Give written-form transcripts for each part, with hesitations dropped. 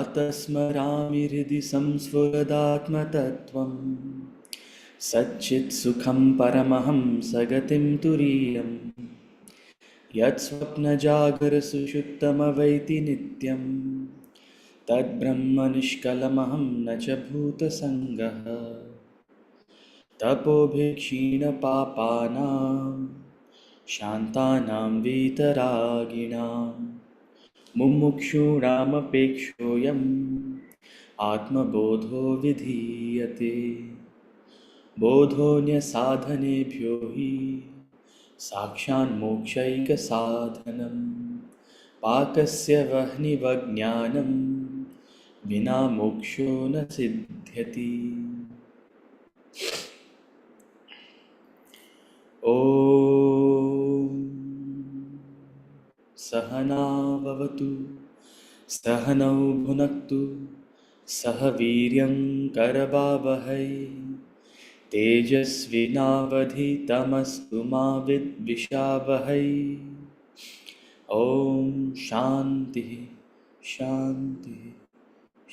प्रातः स्मरामि हृदि संस्फुरदात्मतत्त्वम् सच्चित्सुखं परमहंसगतिं तुरीयम् यत्स्वप्नजागरसुषुप्तमवैति नित्यं तद्ब्रह्म निष्कलमहं न च भूतसङ्गः तपोभिक्षीणपापानां शान्तानां वीतरागिणां मुमुक्षूणामपेक्षोऽयम् आत्मबोधो विधीयते बोधोऽन्यसाधनेभ्यो हि साक्षान्मोक्षैकसाधनं पाकस्य वह्निवज्ञानं विना मोक्षो न सिद्ध्यति। ॐ सहना भवतु सहनौ भुनक्तु सह वीर्यं करवावहै तेजस्विनावधीतमस्तु मा विद्विषावहै। ॐ शान्तिः शान्तिः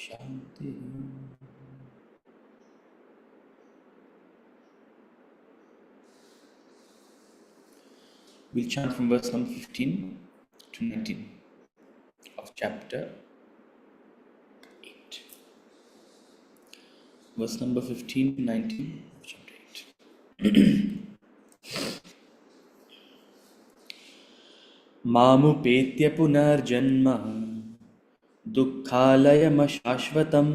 शान्तिः। We'll chant from verse number 15 to 19 of chapter 8. Verse number 15 to 19 of chapter 8. मामुपेत्य पुनर्जन्म दुःखालयमशाश्वतं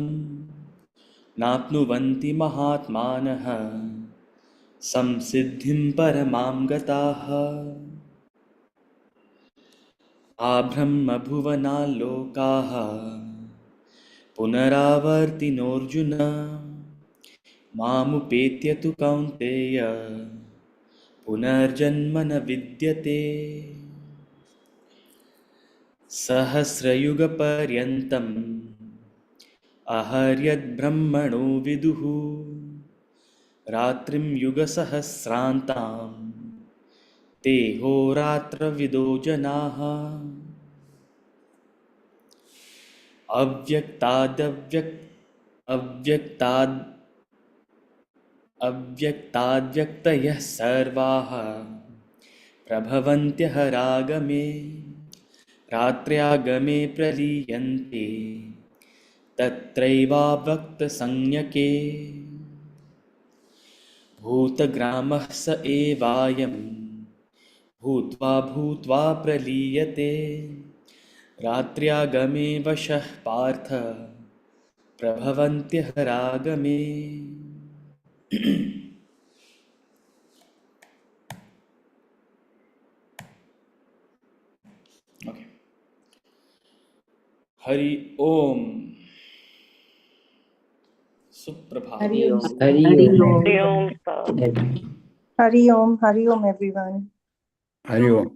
नाप्नुवन्ति महात्मानः संसिद्धिं परमां गताः आब्रह्मभुवनाल्लोकाः पुनरावर्तिनोऽर्जुन मामुपेत्य तु कौन्तेय पुनर्जन्म न विद्यते सहस्रयुगपर्यन्तम् अहर्यद्ब्रह्मणो विदुः रात्रिं युगसहस्रान्तां ते होरात्रविदो जनाः अव्यक्ताद्व्यक्तयः सर्वाः प्रभवन्त्यः रागमे रात्र्यागमे प्रलीयन्ते तत्रैवाव्यक्तसंज्ञके भूतग्रामः स एवायं भूत्वा भूत्वा प्रलीयते रात्र्यागमे वशः पार्थ प्रभवन्त्यः रागमे। Okay. हरि ओम सुप्रभात। Hari Om. Hari Hari Om. Om. Hari Om. Hari Om everyone. Hari Om.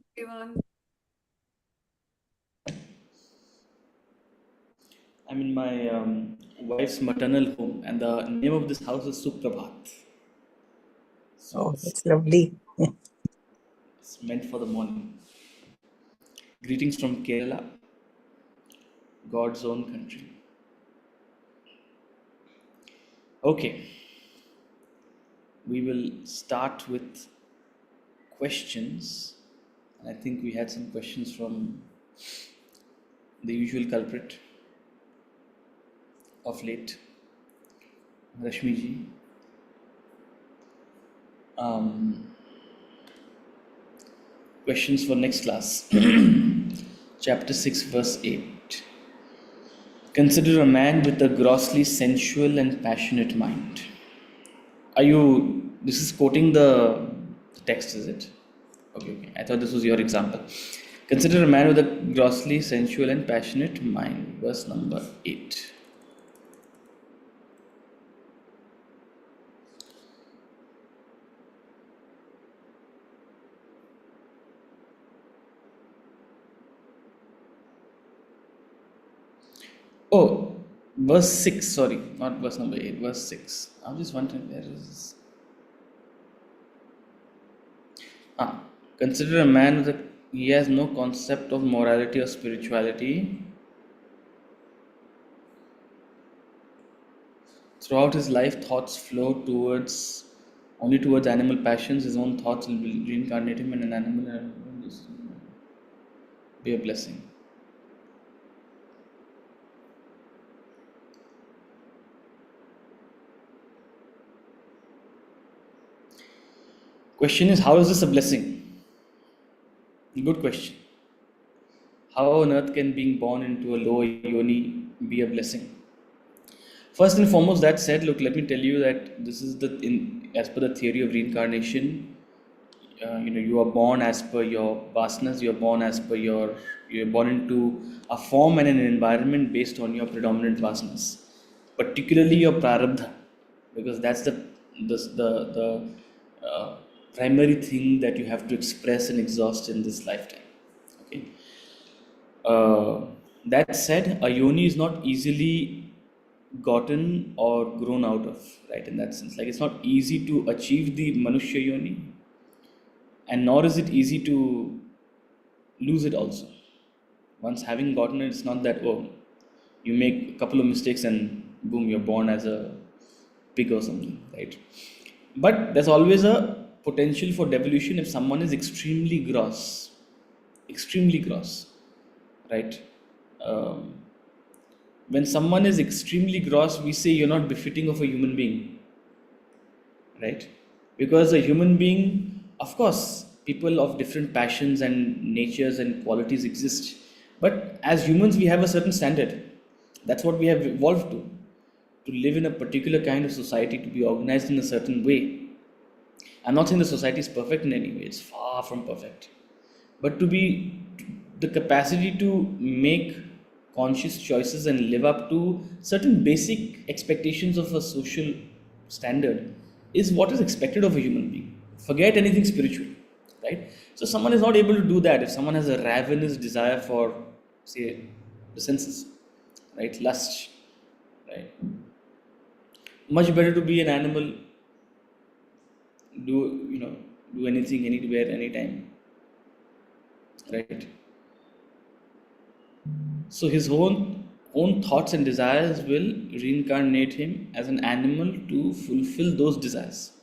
I'm in my wife's maternal home, and the name of this house is Suprabhat. So Oh, that's lovely. it's meant for the morning. Greetings from Kerala, God's own country. Okay, we will start with questions. I think we had some questions from the usual culprit of late, Rashmi ji. Questions for next class. Chapter 6, verse 8. Consider a man with a grossly sensual and passionate mind. This is quoting the text, is it? Okay. I thought this was your example. Consider a man with a grossly sensual and passionate mind. Verse number 8. Oh, verse 6, sorry, not verse number 8, verse 6. I'm just wondering, where is this? Consider a man he has no concept of morality or spirituality. Throughout his life, thoughts flow only towards animal passions. His own thoughts will reincarnate him in an animal and be a blessing. Question is, how is this a blessing? Good question. How on earth can being born into a lower yoni be a blessing? First and foremost, that said, look, let me tell you that this is as per the theory of reincarnation. You are born as per your vasanas. You're born into a form and an environment based on your predominant vasanas, particularly your prarabdha, because that's the primary thing that you have to express and exhaust in this lifetime. Okay. That said, a yoni is not easily gotten or grown out of, right? In that sense, like it's not easy to achieve the manushya yoni, and nor is it easy to lose it also. Once having gotten it, it's not that, you make a couple of mistakes and boom, you're born as a pig or something, right? But there's always a potential for devolution if someone is extremely gross, right? Um, when someone is extremely gross, we say you're not befitting of a human being, right? Because a human being, of course, people of different passions and natures and qualities exist, but as humans, we have a certain standard. That's what we have evolved to live in a particular kind of society, to be organized in a certain way. I'm not saying the society is perfect in any way, it's far from perfect. But to be the capacity to make conscious choices and live up to certain basic expectations of a social standard is what is expected of a human being. Forget anything spiritual, right? So someone is not able to do that if someone has a ravenous desire for, say, the senses, right? Lust, right? Much better to be an animal, do anything, anywhere, anytime, right? So his own thoughts and desires will reincarnate him as an animal to fulfill those desires.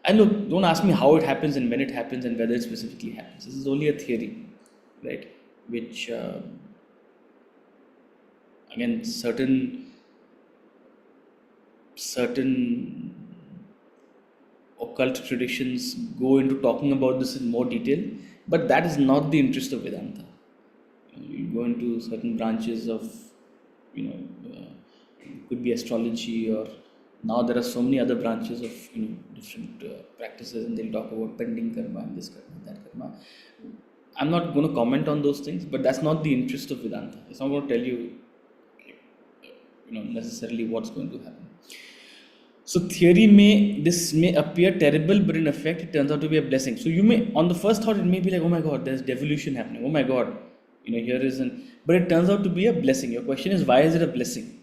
And look, don't ask me how it happens and when it happens and whether it specifically happens. This is only a theory, right? Which again, certain occult traditions go into talking about this in more detail, but that is not the interest of Vedanta. You go into certain branches of, it could be astrology, or now there are so many other branches of different practices, and they'll talk about pending karma and this karma, that karma. I'm not going to comment on those things, but that's not the interest of Vedanta. It's not going to tell you, necessarily what's going to happen. So this may appear terrible, but in effect, it turns out to be a blessing. So you may, on the first thought, it may be like, oh my God, there's devolution happening. Oh my God, here isn't. But it turns out to be a blessing. Your question is, why is it a blessing?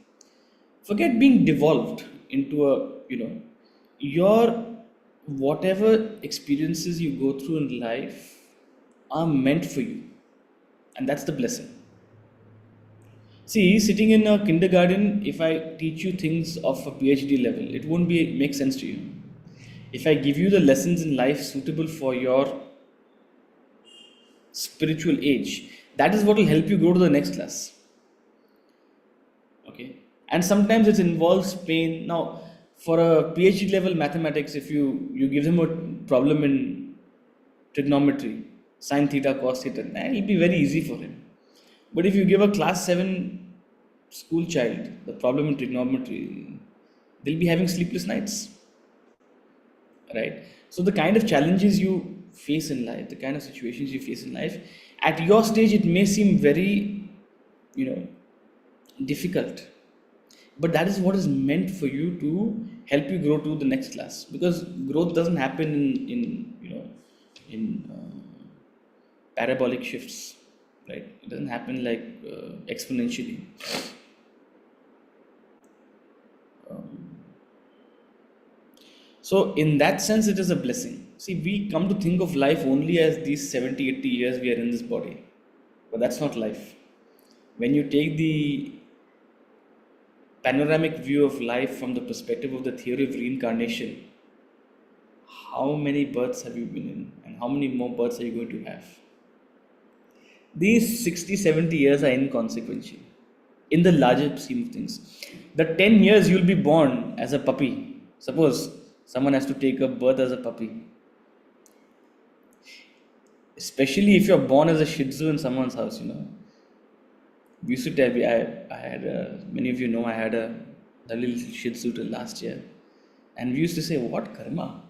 Forget being devolved into your whatever experiences you go through in life are meant for you, and that's the blessing. See, sitting in a kindergarten, if I teach you things of a PhD level, it won't make sense to you. If I give you the lessons in life suitable for your spiritual age, that is what will help you go to the next class. Okay, and sometimes it involves pain. Now, for a PhD level mathematics, if you give them a problem in trigonometry, sine theta, cos theta, it'll be very easy for him. But if you give a class 7 school child the problem in trigonometry, they'll be having sleepless nights, right? So the kind of challenges you face in life, the kind of situations you face in life, at your stage, it may seem very, difficult. But that is what is meant for you to help you grow to the next class. Because growth doesn't happen in parabolic shifts, right? It doesn't happen like exponentially. So in that sense, it is a blessing. See, we come to think of life only as these 70, 80 years we are in this body. But that's not life. When you take the panoramic view of life from the perspective of the theory of reincarnation, how many births have you been in, and how many more births are you going to have? These 60, 70 years are inconsequential in the larger scheme of things. The 10 years you'll be born as a puppy. Suppose someone has to take a birth as a puppy, especially if you're born as a Shih Tzu in someone's house. We used to tell me, I had many of you know I had a little Shih Tzu till last year, and we used to say, what karma?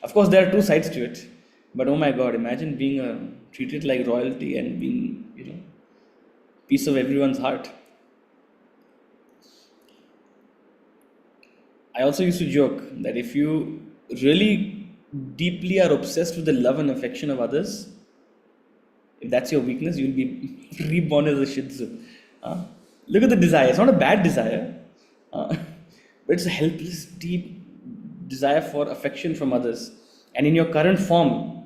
Of course, there are two sides to it, but oh my God, imagine being treated like royalty and being, piece of everyone's heart. I also used to joke that if you really deeply are obsessed with the love and affection of others, if that's your weakness, you'll be reborn as a Shih Tzu. Uh, Look at the desire. It's not a bad desire, uh, but it's a helpless, deep desire for affection from others. And in your current form,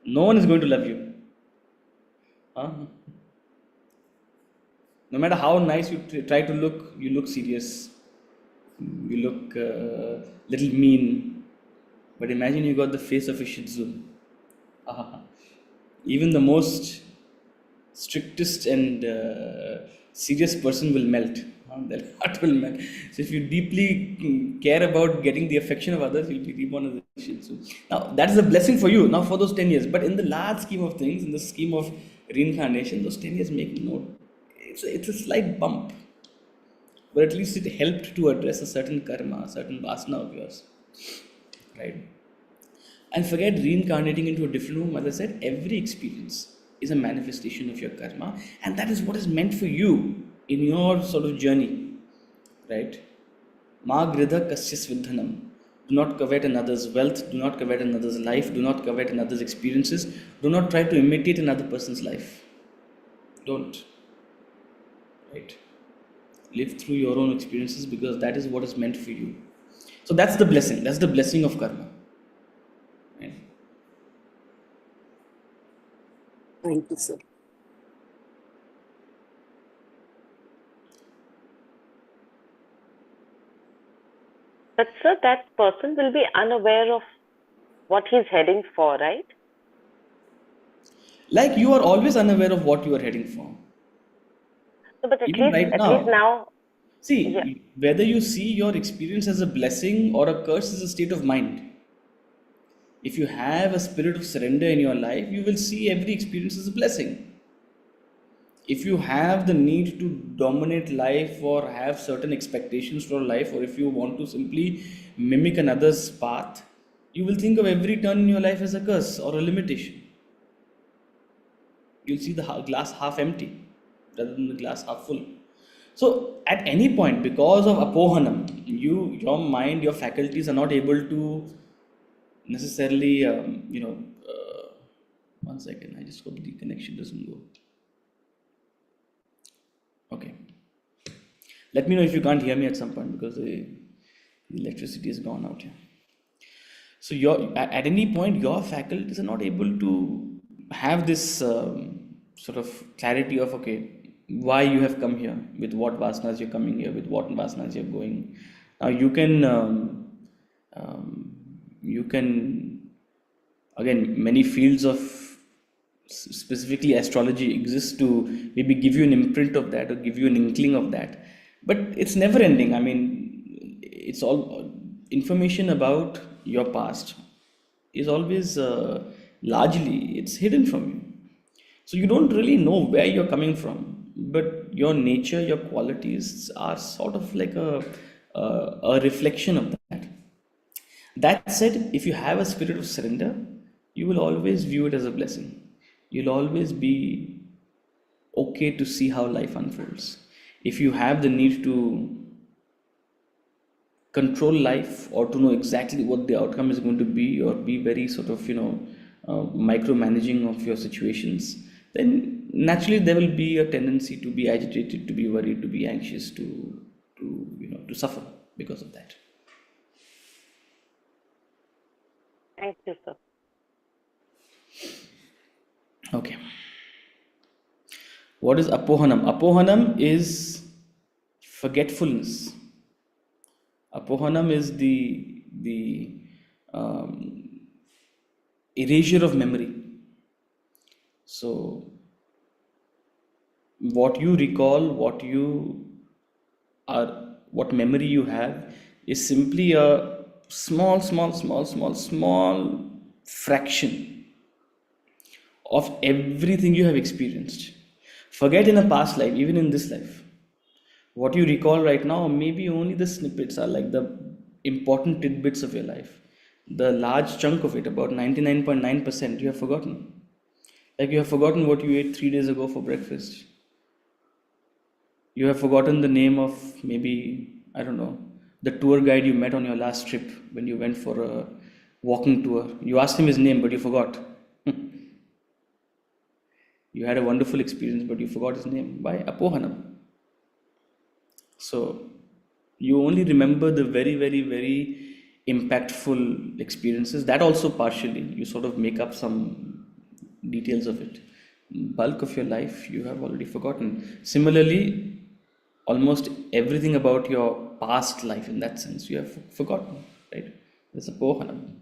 no one is going to love you. Uh, No matter how nice you try to look, you look serious. You look little mean. But imagine you got the face of a Shih Tzu. Ah, even the most strictest and serious person will melt. Their heart will melt. So if you deeply care about getting the affection of others, you'll be reborn as a Shih Tzu. Now that is a blessing for you. Now for those 10 years, but in the large scheme of things, in the scheme of reincarnation, those 10 years make no. It's a slight bump, but at least it helped to address a certain karma, a certain vasana of yours, right? And forget reincarnating into a different womb. As I said, every experience is a manifestation of your karma, and that is what is meant for you in your sort of journey, right? Ma gridha kasya svidhanam. Do not covet another's wealth, do not covet another's life, do not covet another's experiences, do not try to imitate another person's life. Don't. Right? Live through your own experiences because that is what is meant for you. So that's the blessing. That's the blessing of karma. Right? Thank you, sir. But sir, that person will be unaware of what he's heading for, right? Like you are always unaware of what you are heading for. So, but Even right at least now. now, See, yeah. whether you see your experience as a blessing or a curse is a state of mind. If you have a spirit of surrender in your life, you will see every experience as a blessing. If you have the need to dominate life or have certain expectations for life, or if you want to simply mimic another's path, you will think of every turn in your life as a curse or a limitation. You'll see the glass half empty rather than the glass half full. So at any point, because of apohanam, your mind, your faculties are not able to necessarily, one second, I just hope the connection doesn't go. Okay. Let me know if you can't hear me at some point because the electricity is gone out here. So at any point, your faculties are not able to have this sort of clarity of, okay, why you have come here, with what vasanas you're coming here, with what vasanas you're going. Now you can again, many fields of specifically astrology exist to maybe give you an imprint of that or give you an inkling of that, but it's never ending. I mean, it's all information about your past is always largely it's hidden from you, so you don't really know where you're coming from, but your nature, your qualities are sort of like a reflection of that. That said, if you have a spirit of surrender, you will always view it as a blessing. You'll always be okay to see how life unfolds. If you have the need to control life or to know exactly what the outcome is going to be, or be very sort of, micromanaging of your situations, then naturally there will be a tendency to be agitated, to be worried, to be anxious, to suffer because of that. Thank you, sir. Okay. What is apohanam? Apohanam is forgetfulness. Apohanam is the erasure of memory. So what you recall, what memory you have is simply a small fraction of everything you have experienced. Forget in a past life, even in this life. What you recall right now, maybe only the snippets are like the important tidbits of your life. The large chunk of it, about 99.9%, you have forgotten. Like you have forgotten what you ate 3 days ago for breakfast. You have forgotten the name of maybe, I don't know, the tour guide you met on your last trip when you went for a walking tour. You asked him his name, but you forgot. You had a wonderful experience, but you forgot his name. By Apohanam. So you only remember the very impactful experiences. That also partially, you sort of make up some details of it. Bulk of your life you have already forgotten. Similarly, almost everything about your past life in that sense you have forgotten, right? That's a Pohanam.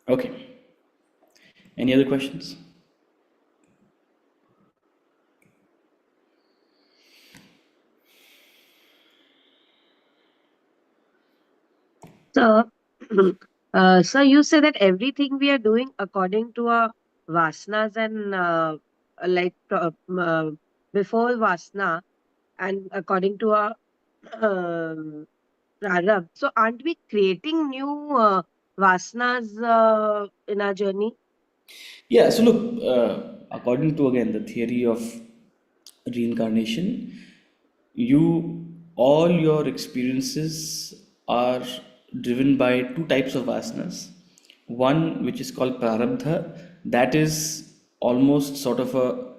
Okay. Any other questions? So, so you say that everything we are doing according to our vasanas and like before vasana and according to our um, prarabdha. So aren't we creating new vasanas in our journey? Yeah, so look, according to again the theory of reincarnation, you all your experiences are driven by two types of vasanas. One which is called prarabdha, that is almost sort of a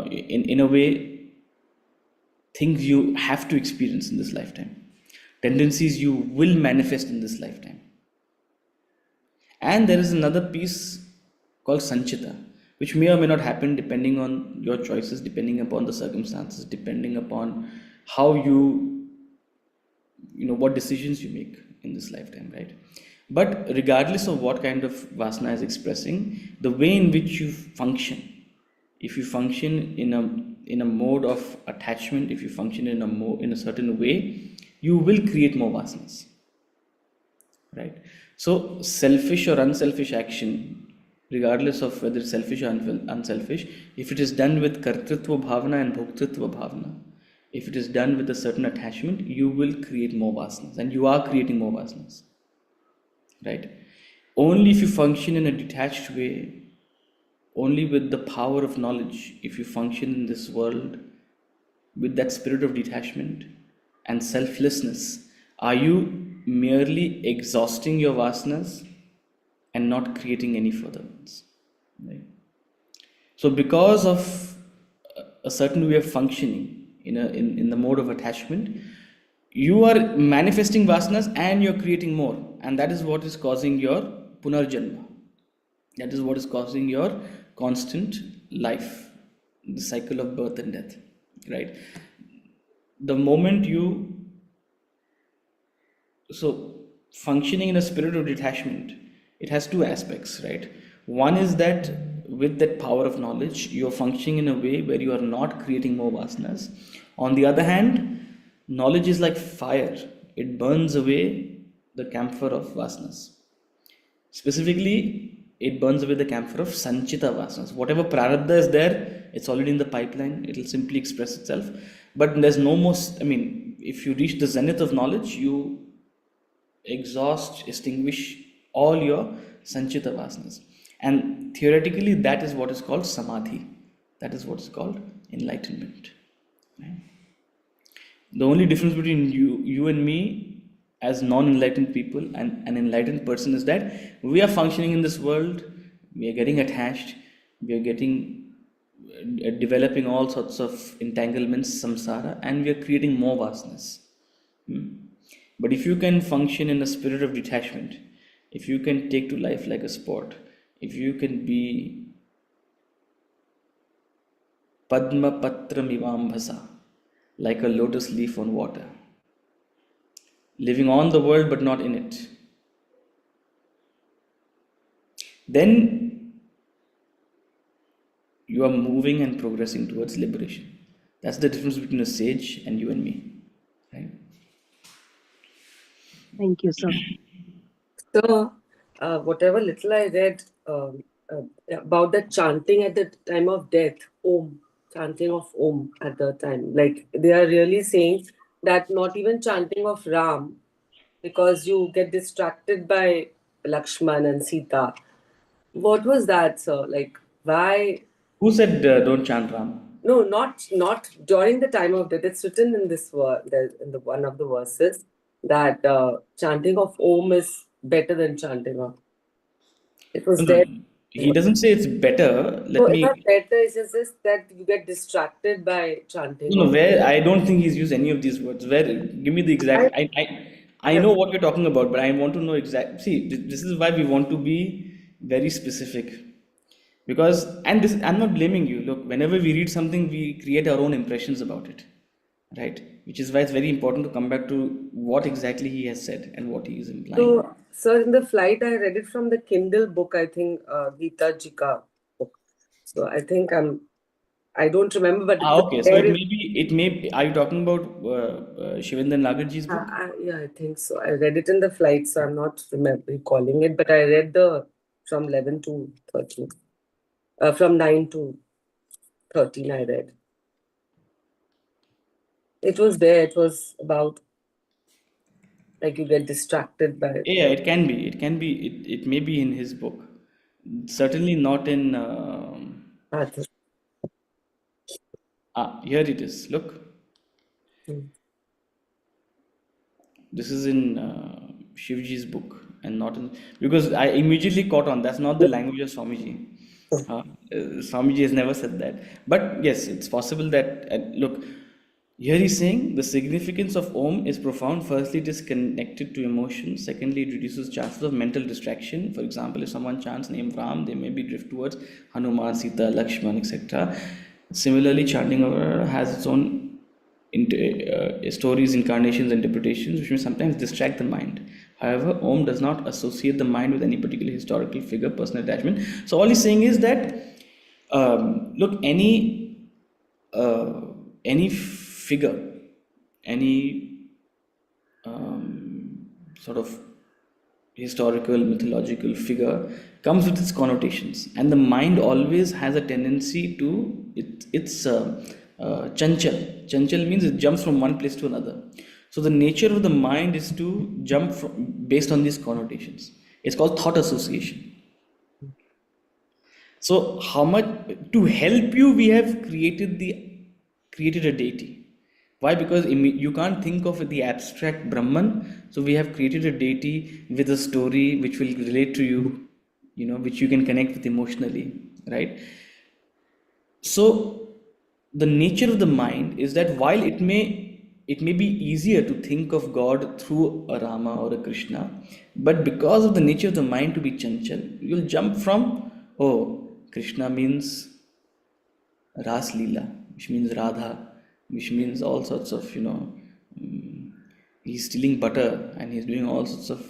in a way things you have to experience in this lifetime, tendencies you will manifest in this lifetime. And there is another piece called Sanchita, which may or may not happen depending on your choices, depending upon the circumstances, depending upon how what decisions you make in this lifetime, right? But regardless of what kind of vasana is expressing, the way in which you function, if you function in a mode of attachment, if you function in a certain way, you will create more vasanas, right? So selfish or unselfish action, regardless of whether it's selfish or unselfish, if it is done with kartritva bhavana and bhoktritva bhavana, if it is done with a certain attachment, you will create more vasanas, and you are creating more vasanas, right? Only if you function in a detached way, only with the power of knowledge, if you function in this world with that spirit of detachment and selflessness, are you merely exhausting your vasanas and not creating any further ones, right? So because of a certain way of functioning in the mode of attachment, you are manifesting vasanas and you're creating more, and that is what is causing your punarjanma. That is what is causing your constant life, the cycle of birth and death, right? The moment you, so functioning in a spirit of detachment, it has two aspects, right? One is that with that power of knowledge, you are functioning in a way where you are not creating more vasanas. On the other hand, knowledge is like fire, it burns away the camphor of vasanas. Specifically, it burns away the camphor of sanchita vasanas. Whatever prarabdha is there, it's already in the pipeline, it will simply express itself. But there's no more, I mean, if you reach the zenith of knowledge, you exhaust, extinguish all your sanchita vasanas. And theoretically, that is what is called samadhi. That is what is called enlightenment. Right? The only difference between you and me as non-enlightened people and an enlightened person is that we are functioning in this world, we are getting attached, we are getting developing all sorts of entanglements, samsara, and we are creating more vasanas. But if you can function in a spirit of detachment, if you can take to life like a sport, if you can be Padma Patramivambhasa, like a lotus leaf on water, living on the world but not in it. Then you are moving and progressing towards liberation. That's the difference between a sage and you and me, right? Thank you, sir. So, whatever little I read about the chanting at the time of death, Om, chanting of Om at the time, like they are really saying that not even chanting of Ram, because you get distracted by Lakshman and Sita. What was that, sir? Like, why? Who said don't chant Ram? No, not during the time of death. It's written in this in the one of the verses that chanting of Om is better than chanting of. It was No, there. no, he doesn't say it's better. So Let it's not me. better. It's just that you get distracted by chanting. No, where I don't think he's used any of these words. Where give me the exact. I know what you're talking about, but I want to know exact. See, this is why we want to be very specific, because and this I'm not blaming you. Look, whenever we read something, we create our own impressions about it, right? Which is why it's very important to come back to what exactly he has said and what he is implying. So, sir, in the flight, I read it from the Kindle book. I think Gita Jika book. So I think I don't remember, but Okay, so it may be, are you talking about Shivendra Nagarji's book? Yeah, I think so. I read it in the flight, so I'm not recalling it, but I read from 11 to 13. From 9 to 13, I read. It was there. It was about like you get distracted by. Yeah, it can be. It may be in his book. Certainly not in. Here it is. Look. This is in Shivji's book and not in, because I immediately caught on. That's not the language of Swamiji. Swamiji has never said that. But yes, it's possible that, look, here he's saying the significance of Om is profound. Firstly, it is connected to emotion. Secondly, it reduces chances of mental distraction. For example, if someone chants name Ram, they may be drift towards Hanuman, Sita, Lakshman, etc. Similarly, chanting has its own stories, incarnations, interpretations, which may sometimes distract the mind. However, Om does not associate the mind with any particular historical figure, personal attachment. So all he's saying is that, look, any figure, any sort of historical, mythological figure comes with its connotations, and the mind always has a tendency to it's chanchal. Chanchal means it jumps from one place to another. So the nature of the mind is to jump based on these connotations. It's called thought association. So how much to help you, we have created a deity. Why? Because you can't think of the abstract Brahman. So we have created a deity with a story which will relate to you, which you can connect with emotionally, right? So the nature of the mind is that while it may be easier to think of God through a Rama or a Krishna, but because of the nature of the mind to be chanchal, you'll jump from, Krishna means Ras Leela, which means Radha, which means all sorts of, he's stealing butter and he's doing all sorts of,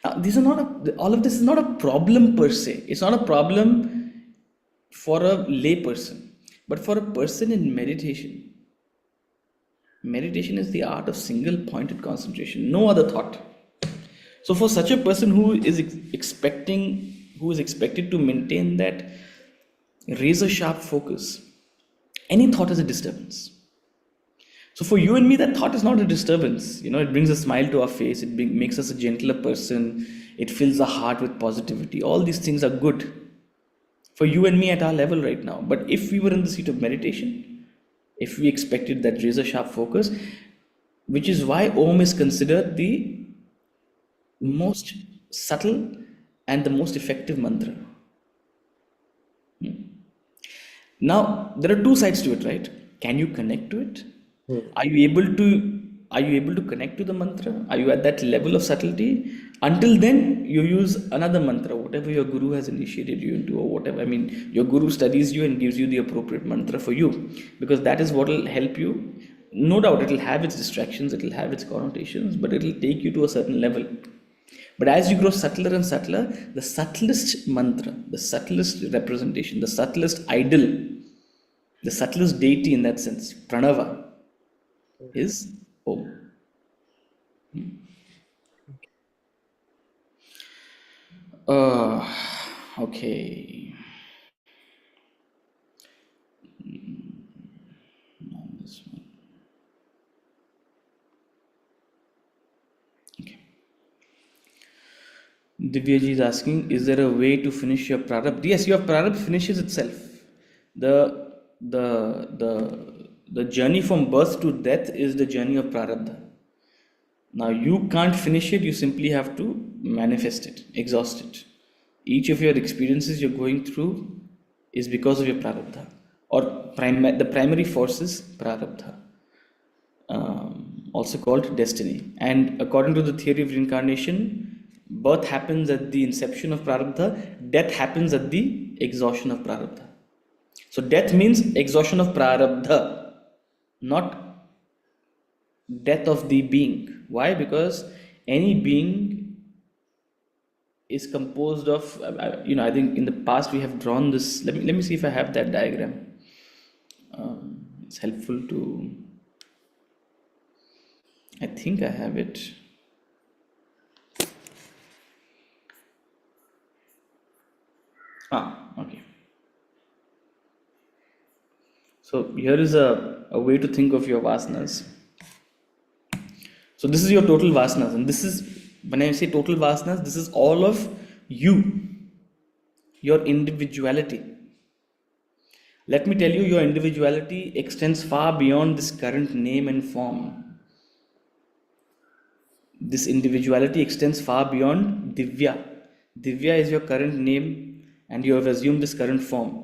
Now, these are not all of this is not a problem per se. It's not a problem for a lay person, but for a person in meditation. Meditation is the art of single pointed concentration, no other thought. So for such a person who is expected to maintain that razor sharp focus, any thought is a disturbance. So for you and me, that thought is not a disturbance. It brings a smile to our face. It makes us a gentler person. It fills our heart with positivity. All these things are good for you and me at our level right now. But if we were in the seat of meditation, if we expected that razor sharp focus, which is why Om is considered the most subtle and the most effective mantra. Now, there are two sides to it, right? Can you connect to it? Are you able to Are you able to connect to the mantra? Are you at that level of subtlety? Until then, you use another mantra, whatever your guru has initiated you into, or whatever. I mean, your guru studies you and gives you the appropriate mantra for you, because that is what will help you. No doubt, it will have its distractions, it will have its connotations, but it will take you to a certain level. But as you grow subtler and subtler, the subtlest mantra, the subtlest representation, the subtlest idol, the subtlest deity in that sense, Pranava, is Om. Okay. This one. Okay. Divyaji is asking, is there a way to finish your prarabdha? Yes, your prarabdha finishes itself. The journey from birth to death is the journey of prarabdha. Now you can't finish it, you simply have to manifest it, exhaust it. Each of your experiences you're going through is because of your prarabdha, or the primary force is prarabdha, also called destiny. And according to the theory of reincarnation, birth happens at the inception of prarabdha, death happens at the exhaustion of prarabdha. So death means exhaustion of prarabdha, not death of the being. Why? Because any being is composed of, I think in the past we have drawn this. Let me see if I have that diagram. It's helpful to. I think I have it. Okay. So here is a way to think of your vasanas. So this is your total vasanas, and this is, when I say total vasanas, this is all of you, your individuality. Let me tell you, your individuality extends far beyond this current name and form. This individuality extends far beyond Divya. Divya is your current name, and you have assumed this current form.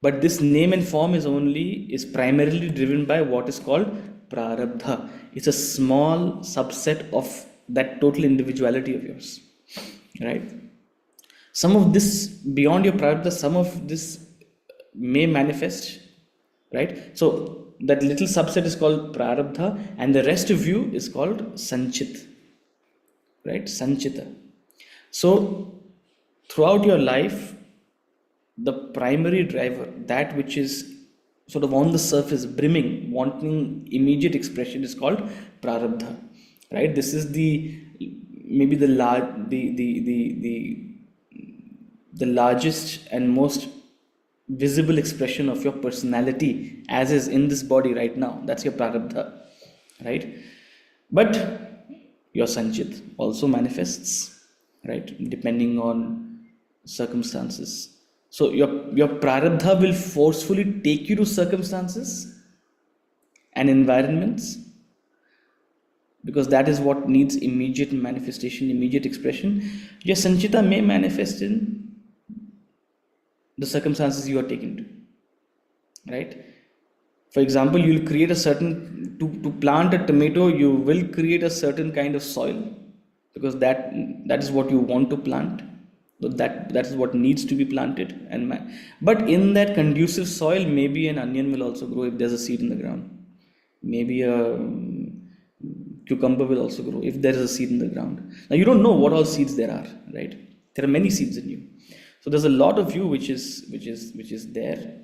But this name and form is primarily driven by what is called prarabdha. It's a small subset of that total individuality of yours, right? Some of this, beyond your prarabdha, some of this may manifest, right? So that little subset is called prarabdha, and the rest of you is called sanchit, right? Sanchita. So throughout your life, the primary driver, that which is sort of on the surface, brimming, wanting immediate expression, is called prarabdha, right? This is maybe the largest and most visible expression of your personality, as is in this body right now. That's your prarabdha, right? But your sanchit also manifests, right, depending on circumstances. So your prarabdha will forcefully take you to circumstances and environments, because that is what needs immediate manifestation, immediate expression. Your sanchita may manifest in the circumstances you are taken to, right? For example, you'll create to plant a tomato, you will create a certain kind of soil, because that is what you want to plant. That is what needs to be planted. But in that conducive soil, maybe an onion will also grow if there's a seed in the ground. Maybe a cucumber will also grow if there is a seed in the ground. Now you don't know what all seeds there are, right? There are many seeds in you. So there's a lot of you which is there,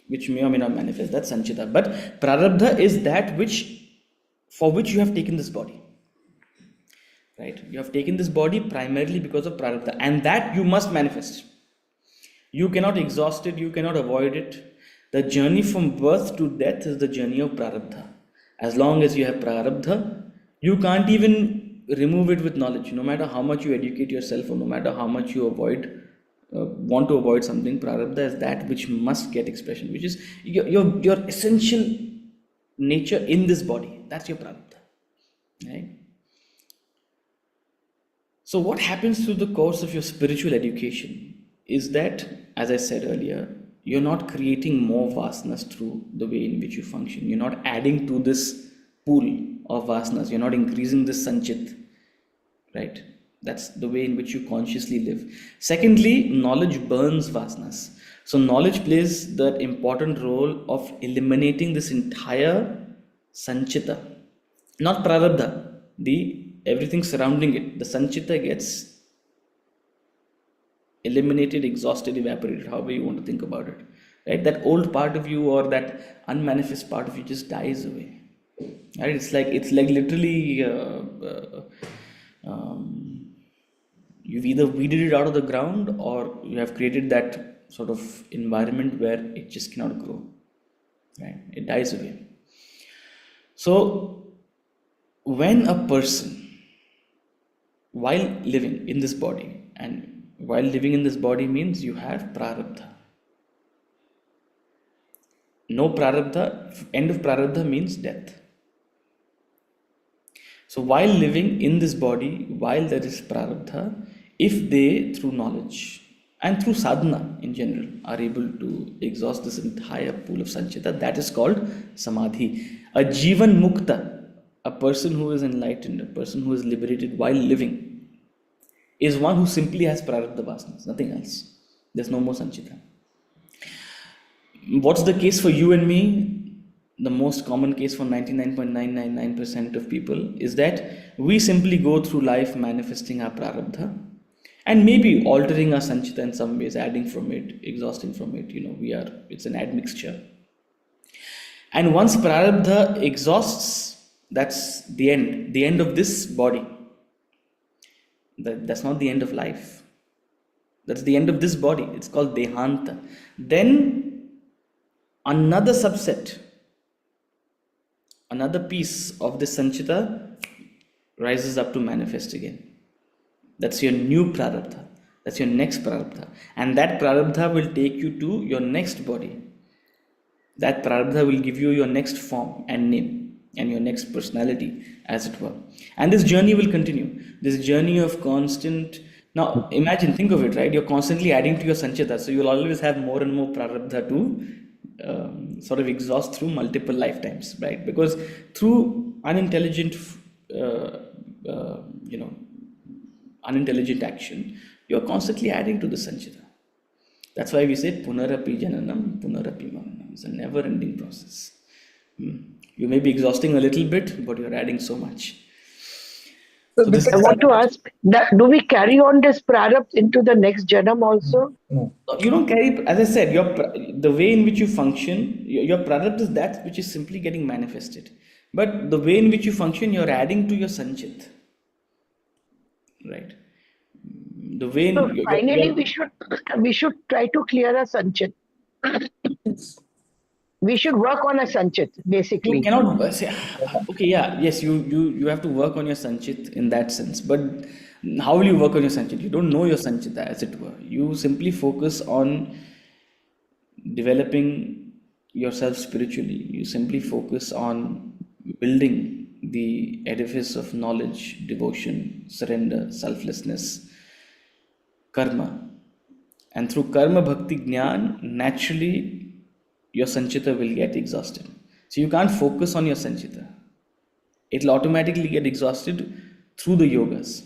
which may or may not manifest. That's sanchita. But prarabdha is that for which you have taken this body. Right? You have taken this body primarily because of prarabdha, and that you must manifest. You cannot exhaust it, you cannot avoid it. The journey from birth to death is the journey of prarabdha. As long as you have prarabdha, you can't even remove it with knowledge. No matter how much you educate yourself, or no matter how much you want to avoid something, prarabdha is that which must get expression, which is your essential nature in this body. That's your prarabdha, right? So what happens through the course of your spiritual education is that, as I said earlier, you're not creating more vasanas through the way in which you function. You're not adding to this pool of vasanas. You're not increasing this sanchit, right? That's the way in which you consciously live. Secondly, knowledge burns vasanas. So knowledge plays that important role of eliminating this entire sanchita, not prarabdha, the everything surrounding it. The sanchita gets eliminated, exhausted, evaporated, however you want to think about it. Right? That old part of you or that unmanifest part of you just dies away. Right? It's like literally you've either weeded it out of the ground or you have created that sort of environment where it just cannot grow. Right? It dies away. So when a person, while living in this body, and while living in this body means you have prarabdha. No prarabdha, end of prarabdha means death. So while living in this body, while there is prarabdha, if they through knowledge and through sadhana in general are able to exhaust this entire pool of sanchita, that is called samadhi. A jivan mukta, a person who is enlightened, a person who is liberated while living, is one who simply has prarabdha vasanas, nothing else. There's no more sanchita. What's the case for you and me? The most common case for 99.999% of people is that we simply go through life manifesting our prarabdha and maybe altering our sanchita in some ways, adding from it, exhausting from it. It's an admixture. And once prarabdha exhausts, that's the end of this body. That's not the end of life. That's the end of this body. It's called dehanta. Then another subset, another piece of this sanchita rises up to manifest again. That's your new prarabdha. That's your next prarabdha. And that prarabdha will take you to your next body. That prarabdha will give you your next form and name and your next personality, as it were. And this journey will continue. This journey of constant. Now, imagine, think of it, right? You're constantly adding to your sanchita, so you'll always have more and more prarabdha to sort of exhaust through multiple lifetimes, right? Because through unintelligent action, you're constantly adding to the sanchita. That's why we say punarapi jananam, punarapi maranam. It's a never-ending process. You may be exhausting a little bit, but you're adding so much. So So this because is- I want to ask, do we carry on this prarabdha into the next janam also? no. You don't carry, as I said, the way in which you function, your prarabdha is that which is simply getting manifested. But the way in which you function, you're adding to your sanchit. Right? The way in So your- finally, we should try to clear a sanchit. We should work on a sanchit, you basically. cannot say, okay, yeah, yes, you have to work on your sanchit in that sense. But how will you work on your sanchit? You don't know your sanchita, as it were. You simply focus on developing yourself spiritually. You simply focus on building the edifice of knowledge, devotion, surrender, selflessness, karma. And through karma, bhakti, jnana, naturally your sanchita will get exhausted. So you can't focus on your sanchita. It'll automatically get exhausted through the yogas.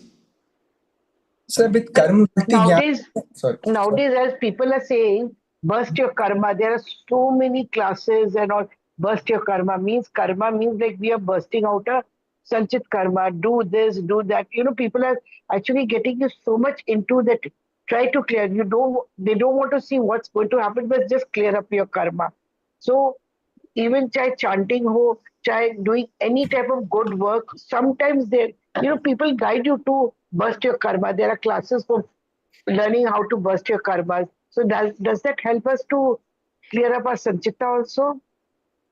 So with karma, Nowadays, sorry. as people are saying, burst your karma. There are so many classes and all. Burst your karma means like we are bursting out a sanchit karma. Do this, do that. People are actually getting you so much into that. Try to clear. They don't want to see what's going to happen, but just clear up your karma. So even chahe chanting ho, chahe doing any type of good work, sometimes people guide you to burst your karma. There are classes for learning how to burst your karmas. So does that help us to clear up our sanchita also?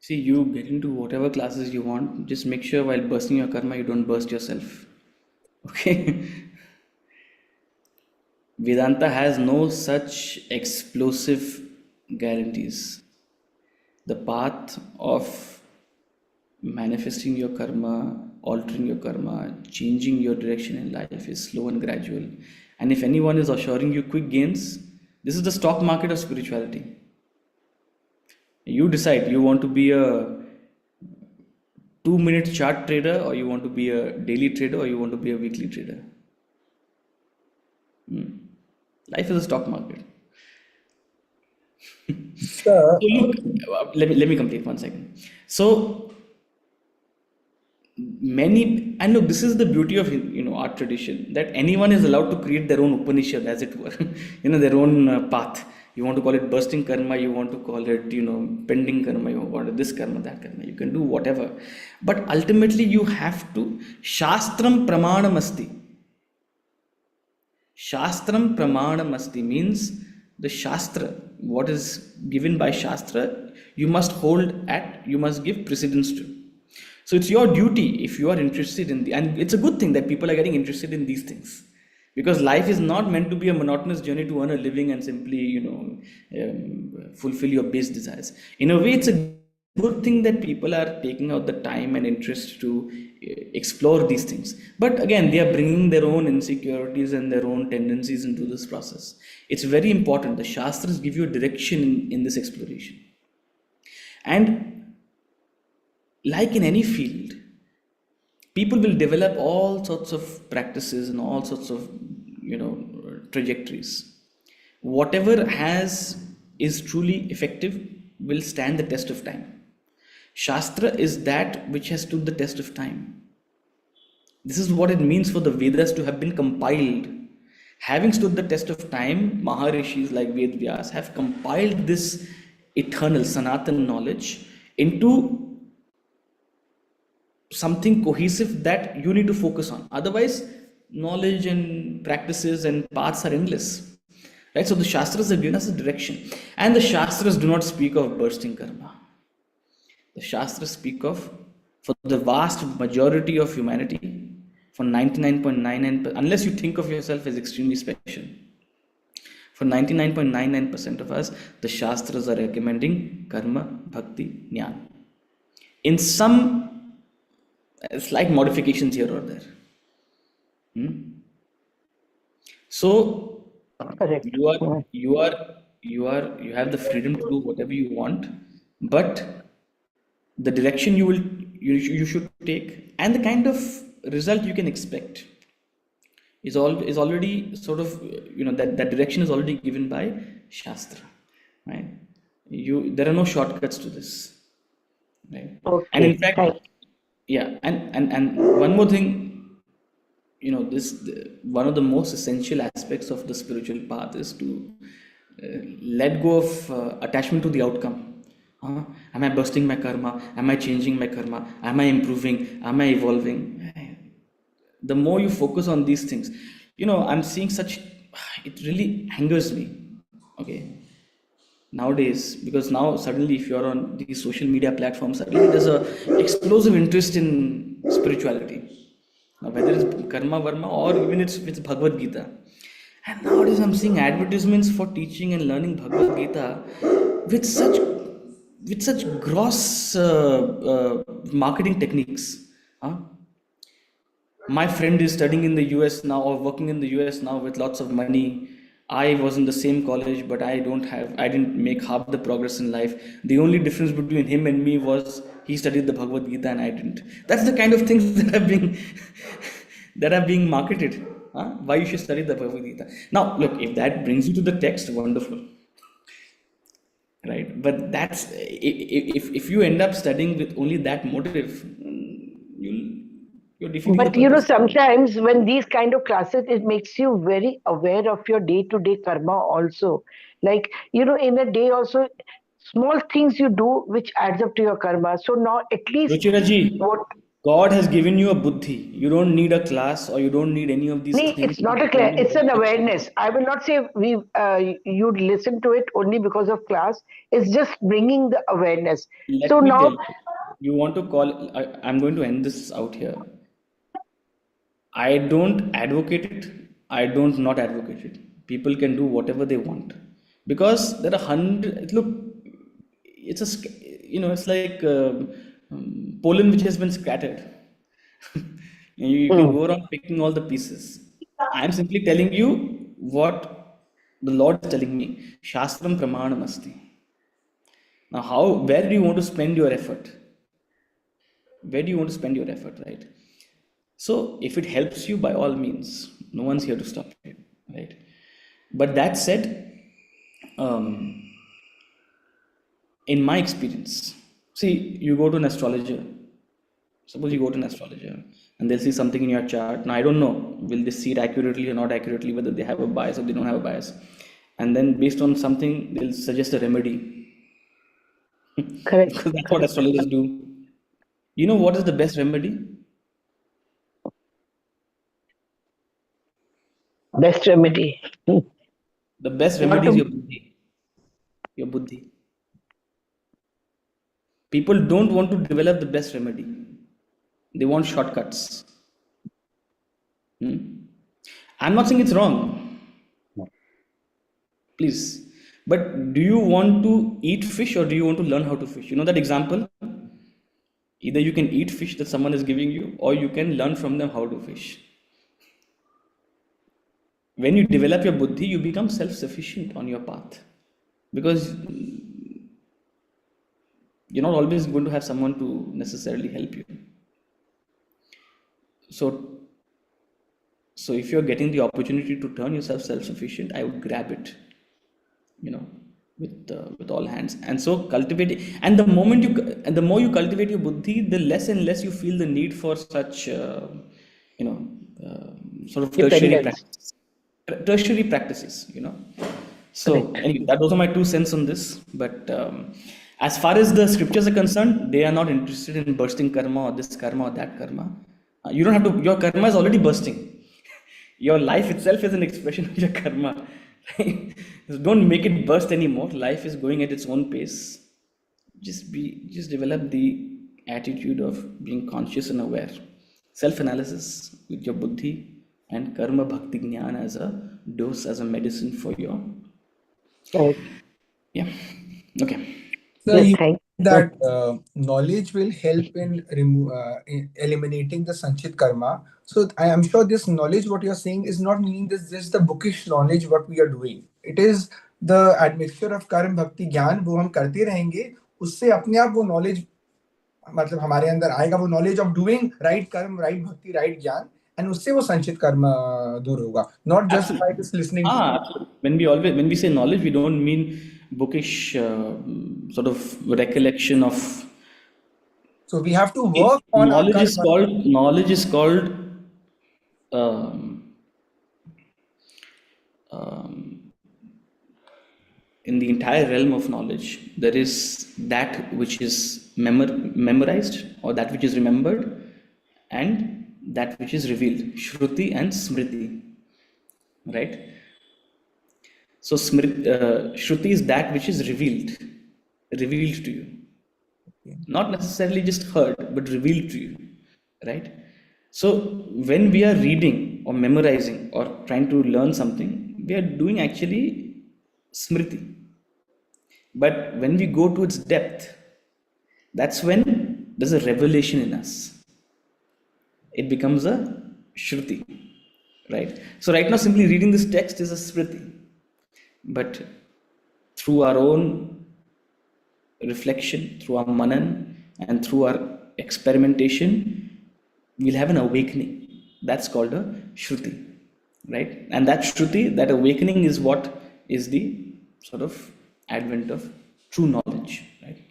See, you get into whatever classes you want. Just make sure while bursting your karma, you don't burst yourself. Okay? Vedanta has no such explosive guarantees. The path of manifesting your karma, altering your karma, changing your direction in life is slow and gradual. And if anyone is assuring you quick gains, this is the stock market of spirituality. You decide you want to be a 2-minute chart trader, or you want to be a daily trader, or you want to be a weekly trader? Life is a stock market. Sir, So look, let me complete 1 second. So many, and look, this is the beauty of our tradition, that anyone is allowed to create their own Upanishad, as it were, their own path. You want to call it bursting karma, you want to call it pending karma, you want to this karma, that karma, you can do whatever, but ultimately you have to shastram pramanam asti. Shastram pramanam asti means the shastra, what is given by shastra, you must you must give precedence to. So it's your duty, if you are interested in and it's a good thing that people are getting interested in these things, because life is not meant to be a monotonous journey to earn a living and simply fulfill your base desires. In a way, it's a good thing that people are taking out the time and interest to explore these things, but again, they are bringing their own insecurities and their own tendencies into this process. It's very important. The shastras give you a direction in this exploration, and like in any field, people will develop all sorts of practices and all sorts of trajectories. Whatever is truly effective will stand the test of time. Shastra is that which has stood the test of time. This is what it means for the Vedas to have been compiled. Having stood the test of time, Maharishis like Ved Vyas have compiled this eternal Sanatan knowledge into something cohesive that you need to focus on. Otherwise, knowledge and practices and paths are endless. Right? So the Shastras have given us a direction. And the Shastras do not speak of bursting karma. The Shastras speak of, for the vast majority of humanity, for 99.99%, unless you think of yourself as extremely special, for 99.99% of us, the Shastras are recommending karma, bhakti, jnana. In some slight modifications here or there. So Correct. you have the freedom to do whatever you want, but the direction you should take and the kind of result you can expect is already sort of that direction is already given by Shastra, right? There are no shortcuts to this, right? Okay. And in fact, Thank yeah, and one more thing, one of the most essential aspects of the spiritual path is to let go of attachment to the outcome. Am I bursting my karma? Am I changing my karma? Am I improving? Am I evolving? The more you focus on these things, I'm seeing it really angers me. Okay. Nowadays, because now suddenly if you're on these social media platforms, suddenly there's a explosive interest in spirituality. Now, whether it's karma, varma, or even it's Bhagavad Gita. And nowadays I'm seeing advertisements for teaching and learning Bhagavad Gita with such gross marketing techniques. My friend is studying in the US now or working in the US now with lots of money. I was in the same college, but I didn't make half the progress in life. The only difference between him and me was he studied the Bhagavad Gita and I didn't. That's the kind of things that are being that are being marketed. Why you should study the Bhagavad Gita. Now, look, if that brings you to the text, wonderful. Right? But that's, if you end up studying with only that motive, you're defeating the But purpose. sometimes when these kind of classes, it makes you very aware of your day-to-day karma also. Like, in a day also, small things you do which adds up to your karma. So now at least Ruchira ji, what God has given you a buddhi. You don't need a class or you don't need any of these Nee, things it's to not a determine it's what an you can awareness. I will not say you'd listen to it only because of class. It's just bringing the awareness. Let So me tell now, you, you want to call, I'm going to end this out here. I don't advocate it. I don't not advocate it. People can do whatever they want because there are look, it's like pollen which has been scattered. You can go around picking all the pieces. I am simply telling you what the Lord is telling me. Shastram pramanam asti. Now, where do you want to spend your effort? Where do you want to spend your effort, right? So if it helps you, by all means, no one's here to stop you, right? But that said, in my experience, see, you go to an astrologer. Suppose you go to an astrologer and they'll see something in your chart. Now, I don't know, will they see it accurately or not accurately, whether they have a bias or they don't have a bias. And then based on something, they'll suggest a remedy. Correct. Because that's what astrologers do. You know what is the best remedy? Best remedy. The best Not remedy is to- your buddhi. Your buddhi. People don't want to develop the best remedy. They want shortcuts. I'm not saying it's wrong. Please. But do you want to eat fish or do you want to learn how to fish? You know that example? Either you can eat fish that someone is giving you or you can learn from them how to fish. When you develop your buddhi, you become self-sufficient on your path. Because you're not always going to have someone to necessarily help you. So if you're getting the opportunity to turn yourself self-sufficient, I would grab it, with all hands. And so cultivate it. And the more you cultivate your buddhi, the less and less you feel the need for such, sort of Dependence. tertiary practices. So anyway, those are my 2 cents on this. But as far as the scriptures are concerned, they are not interested in bursting karma or this karma or that karma. You don't have to. Your karma is already bursting. Your life itself is an expression of your karma. Right? So don't make it burst anymore. Life is going at its own pace. Just develop the attitude of being conscious and aware. Self-analysis with your buddhi and karma bhakti jnana as a dose, as a medicine for your. Correct. Yeah. Okay. So Yes, you thank that knowledge will help in eliminating the sanchit karma. So I am sure this knowledge, what you're saying, is not meaning this just the bookish knowledge what we are doing. It is the admixture of कर्म भक्ति ज्ञान वो हम करते रहेंगे, उससे अपने आप वो knowledge मतलब हमारे अंदर आएगा, वो knowledge of doing right कर्म, right भक्ति, right ज्ञान, and उससे वो संचित कर्म दूर होगा. Not just by just listening to. Absolutely. When we say knowledge, we don't mean bookish sort of recollection of. So we have to work on our Knowledge is called in the entire realm of knowledge, there is that which is memorized or that which is remembered, and that which is revealed, Shruti and Smriti, right? So Shruti is that which is revealed to you, not necessarily just heard, but revealed to you, right? So when we are reading or memorizing or trying to learn something, we are doing actually Smriti. But when we go to its depth, that's when there's a revelation in us. It becomes a Shruti, right? So right now, simply reading this text is a Smriti. But through our own reflection, through our manan, and through our experimentation, we'll have an awakening. That's called a Shruti, right? And that Shruti, that awakening, is what is the sort of advent of true knowledge, right?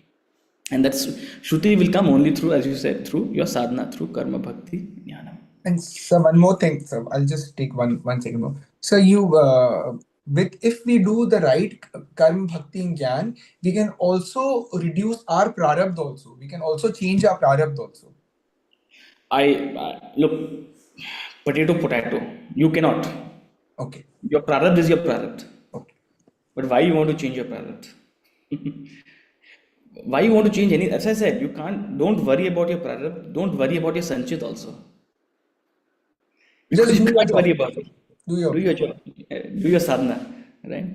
And that's Shruti will come only through, as you said, through your sadhana, through karma bhakti jnana. And so one more thing, sir. I'll just take one second more. So if we do the right karma bhakti and jnana, we can also reduce our prarabdha also. We can also change our prarabdha also. Look, potato. You cannot. Okay. Your prarabdha is your prarabdha. Okay. But why you want to change your prarabdha? Why you want to change any? As I said, you can't. Don't worry about your prarabdha. Don't worry about your sanchit also. Just You do can't your worry job. about it. Do your job. Do your sadhana, right?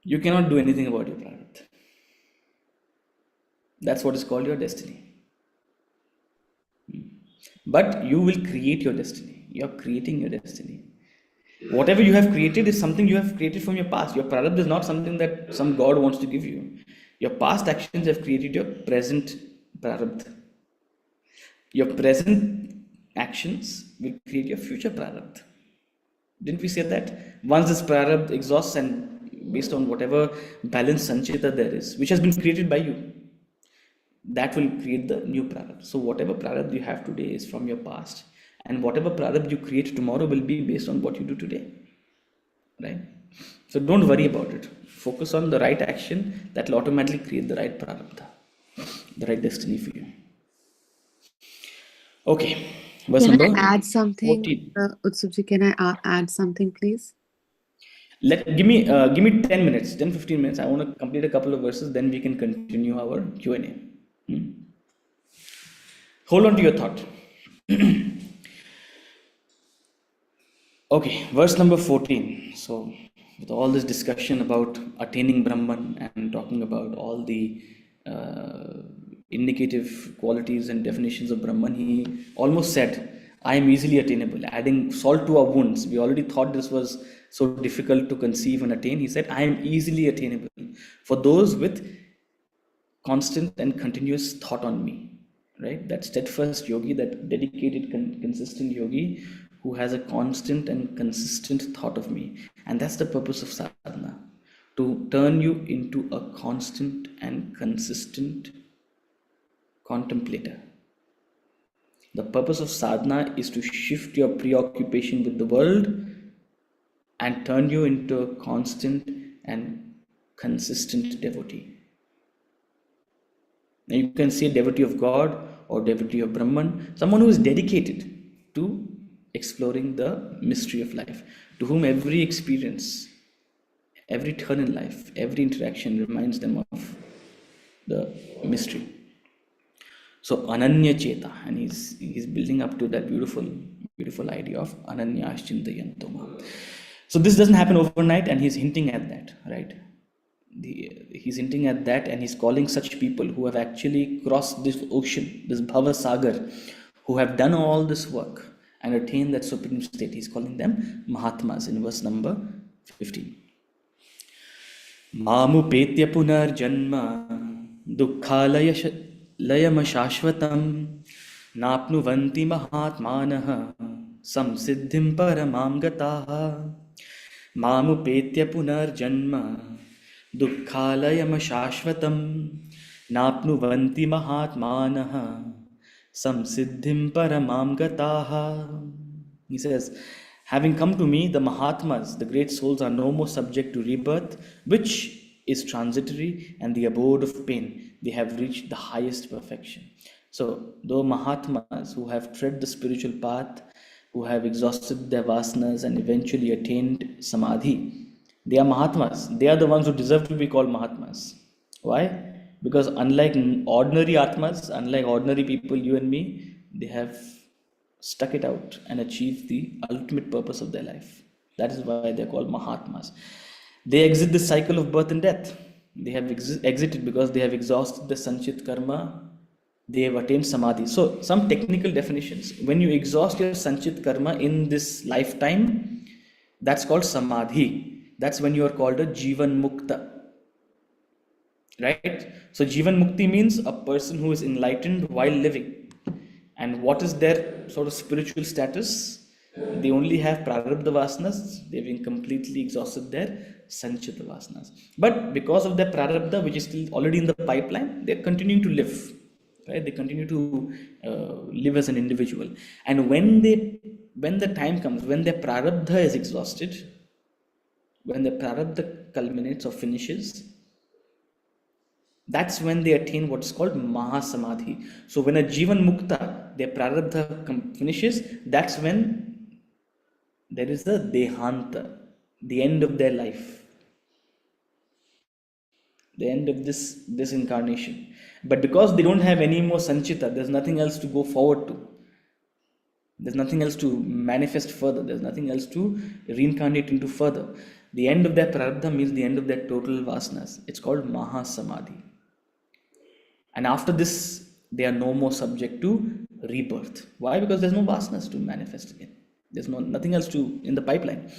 You cannot do anything about your prarabdha. That's what is called your destiny. But you will create your destiny. You are creating your destiny. Whatever you have created is something you have created from your past. Your prarabdha is not something that some God wants to give you. Your past actions have created your present prarabdha. Your present actions will create your future prarabdha. Didn't we say that? Once this prarabdha exhausts, and based on whatever balance sanchita there is, which has been created by you, that will create the new prarabdha. So whatever prarabdha you have today is from your past, and whatever prarabdha you create tomorrow will be based on what you do today, right? So don't worry about it. Focus on the right action that will automatically create the right prarabdha, the right destiny for you. Okay, verse Can I number add something, 14. Utsupji? Can I add something, please? Give me 10 minutes, 10-15 minutes. I want to complete a couple of verses, then we can continue our Q&A. Hold on to your thought. Okay, verse number 14. So, with all this discussion about attaining Brahman and talking about all the indicative qualities and definitions of Brahman, he almost said, I am easily attainable, adding salt to our wounds. We already thought this was so difficult to conceive and attain. He said, I am easily attainable for those with constant and continuous thought on me. Right? That steadfast yogi, that dedicated, consistent yogi who has a constant and consistent thought of me. And that's the purpose of sadhana, to turn you into a constant and consistent contemplator. The purpose of sadhana is to shift your preoccupation with the world and turn you into a constant and consistent devotee. Now you can say devotee of God or devotee of Brahman, someone who is dedicated to exploring the mystery of life, to whom every experience, every turn in life, every interaction reminds them of the mystery. So Ananya Cheta, and he's building up to that beautiful idea of Ananya Aschintayantoma. So this doesn't happen overnight, and he's hinting at that, right? He's hinting at that, and he's calling such people who have actually crossed this ocean, this Bhava Sagar, who have done all this work and attained that supreme state. He's calling them Mahatmas in verse number 15. Mamu petya punar janma dukkhalaya layam shashvatam napnuvanti mahatmanaha samsiddhim paramam gataha. Mamu petya punar janma dukkhalayam shashvatam napnuvanti mahatmanaha samsiddhim paramam gataha. He says, having come to me, the Mahatmas, the great souls, are no more subject to rebirth, which is transitory and the abode of pain. They have reached the highest perfection. So, though Mahatmas who have tread the spiritual path, who have exhausted their vasanas and eventually attained samadhi, they are Mahatmas. They are the ones who deserve to be called Mahatmas. Why? Because unlike ordinary Atmas, unlike ordinary people, you and me, they have stuck it out and achieved the ultimate purpose of their life. That is why they're called Mahatmas. They exit the cycle of birth and death. They have exited because they have exhausted the Sanchit Karma. They have attained Samadhi. So, some technical definitions. When you exhaust your Sanchit Karma in this lifetime, that's called Samadhi. That's when you are called a Jivan Mukta. Right? So Jivan Mukti means a person who is enlightened while living. And what is their sort of spiritual status? They only have prarabdha vasanas. They've completely exhausted their sanchita vasanas. But because of their prarabdha, which is still already in the pipeline, they're continuing to live. Right? They continue to live as an individual. And when the time comes, when their prarabdha is exhausted, when the prarabdha culminates or finishes, that's when they attain what is called Mahasamadhi. So when a Jivan Mukta, their prarabdha finishes, that's when there is the Dehanta, the end of their life, the end of this incarnation. But because they don't have any more Sanchita, there's nothing else to go forward to. There's nothing else to manifest further. There's nothing else to reincarnate into further. The end of their prarabdha means the end of their total vasanas. It's called Mahasamadhi. And after this, they are no more subject to rebirth. Why? Because there's no vasanas to manifest again. There's nothing else in the pipeline.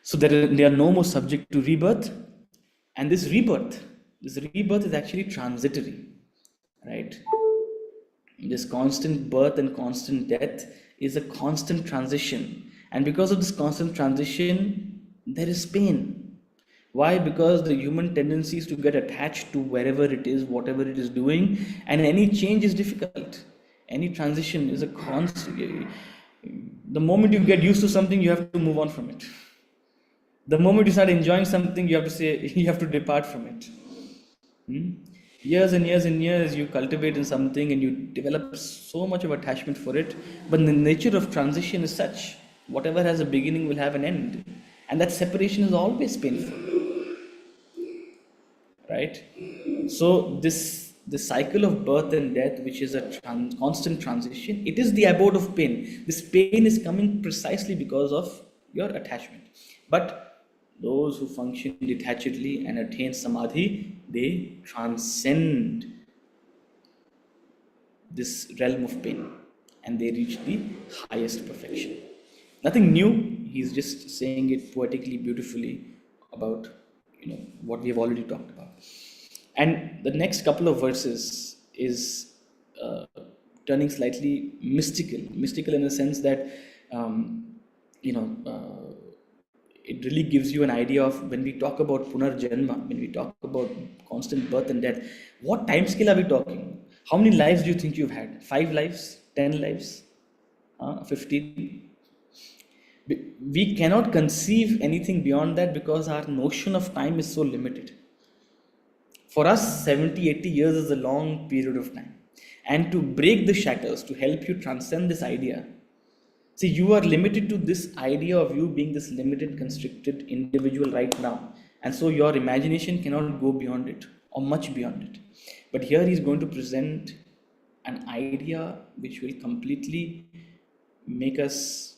So they are no more subject to rebirth. And this rebirth, This rebirth is actually transitory, right? This constant birth and constant death is a constant transition. And because of this constant transition, there is pain. Why? Because the human tendency is to get attached to wherever it is, whatever it is doing, and any change is difficult. Any transition is a constant. The moment you get used to something, you have to move on from it. The moment you start enjoying something, you have to say, you have to depart from it. Years and years and years you cultivate in something and you develop so much of attachment for it, but the nature of transition is such, whatever has a beginning will have an end, and that separation is always painful, right? So this cycle of birth and death, which is a constant transition, it is the abode of pain. This pain is coming precisely because of your attachment. But those who function detachedly and attain samadhi, they transcend this realm of pain and they reach the highest perfection. Nothing new, he's just saying it poetically, beautifully about what we have already talked about. And the next couple of verses is turning slightly mystical in the sense that it really gives you an idea of when we talk about punarjanma, when we talk about constant birth and death, what time scale are we talking? How many lives do you think you've had? 5 lives? 10 lives? 15? We cannot conceive anything beyond that because our notion of time is so limited. For us, 70, 80 years is a long period of time. And to break the shackles, to help you transcend this idea, see, you are limited to this idea of you being this limited, constricted individual right now. And so your imagination cannot go beyond it or much beyond it. But here he's going to present an idea which will completely make us,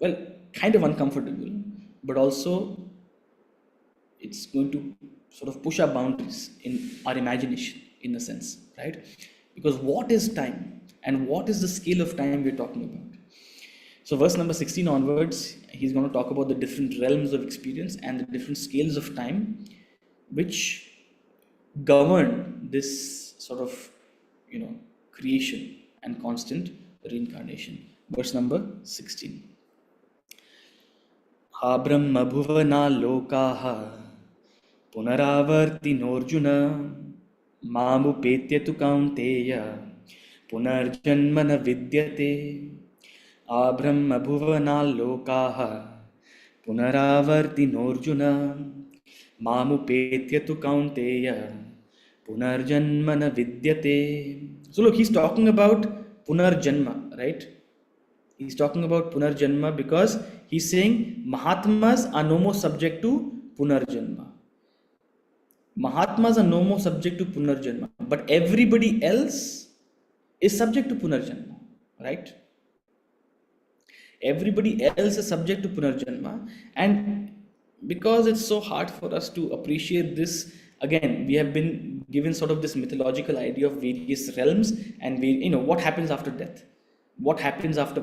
well, kind of uncomfortable, but also it's going to sort of push our boundaries in our imagination, in a sense, right? Because what is time and what is the scale of time we're talking about? So verse number 16 onwards, he's going to talk about the different realms of experience and the different scales of time which govern this sort of creation and constant reincarnation. Verse number 16. Ha brahma bhuvana lokaha punaravartinorjuna mamupetya tu kaunteya punarjanmana vidyate. Abrahma bhuvana lokaha punaravartinorjuna mamupetya tu kaunteya punarjanmana vidyate. So look, he's talking about punarjanma, right? He's talking about punarjanma because he's saying Mahatmas are no more subject to punarjanma. Mahatmas are no more subject to punarjanma, but everybody else is subject to punarjanma, right? Everybody else is subject to punarjanma, and because it's so hard for us to appreciate this, again, we have been given sort of this mythological idea of various realms and what happens after death, what happens after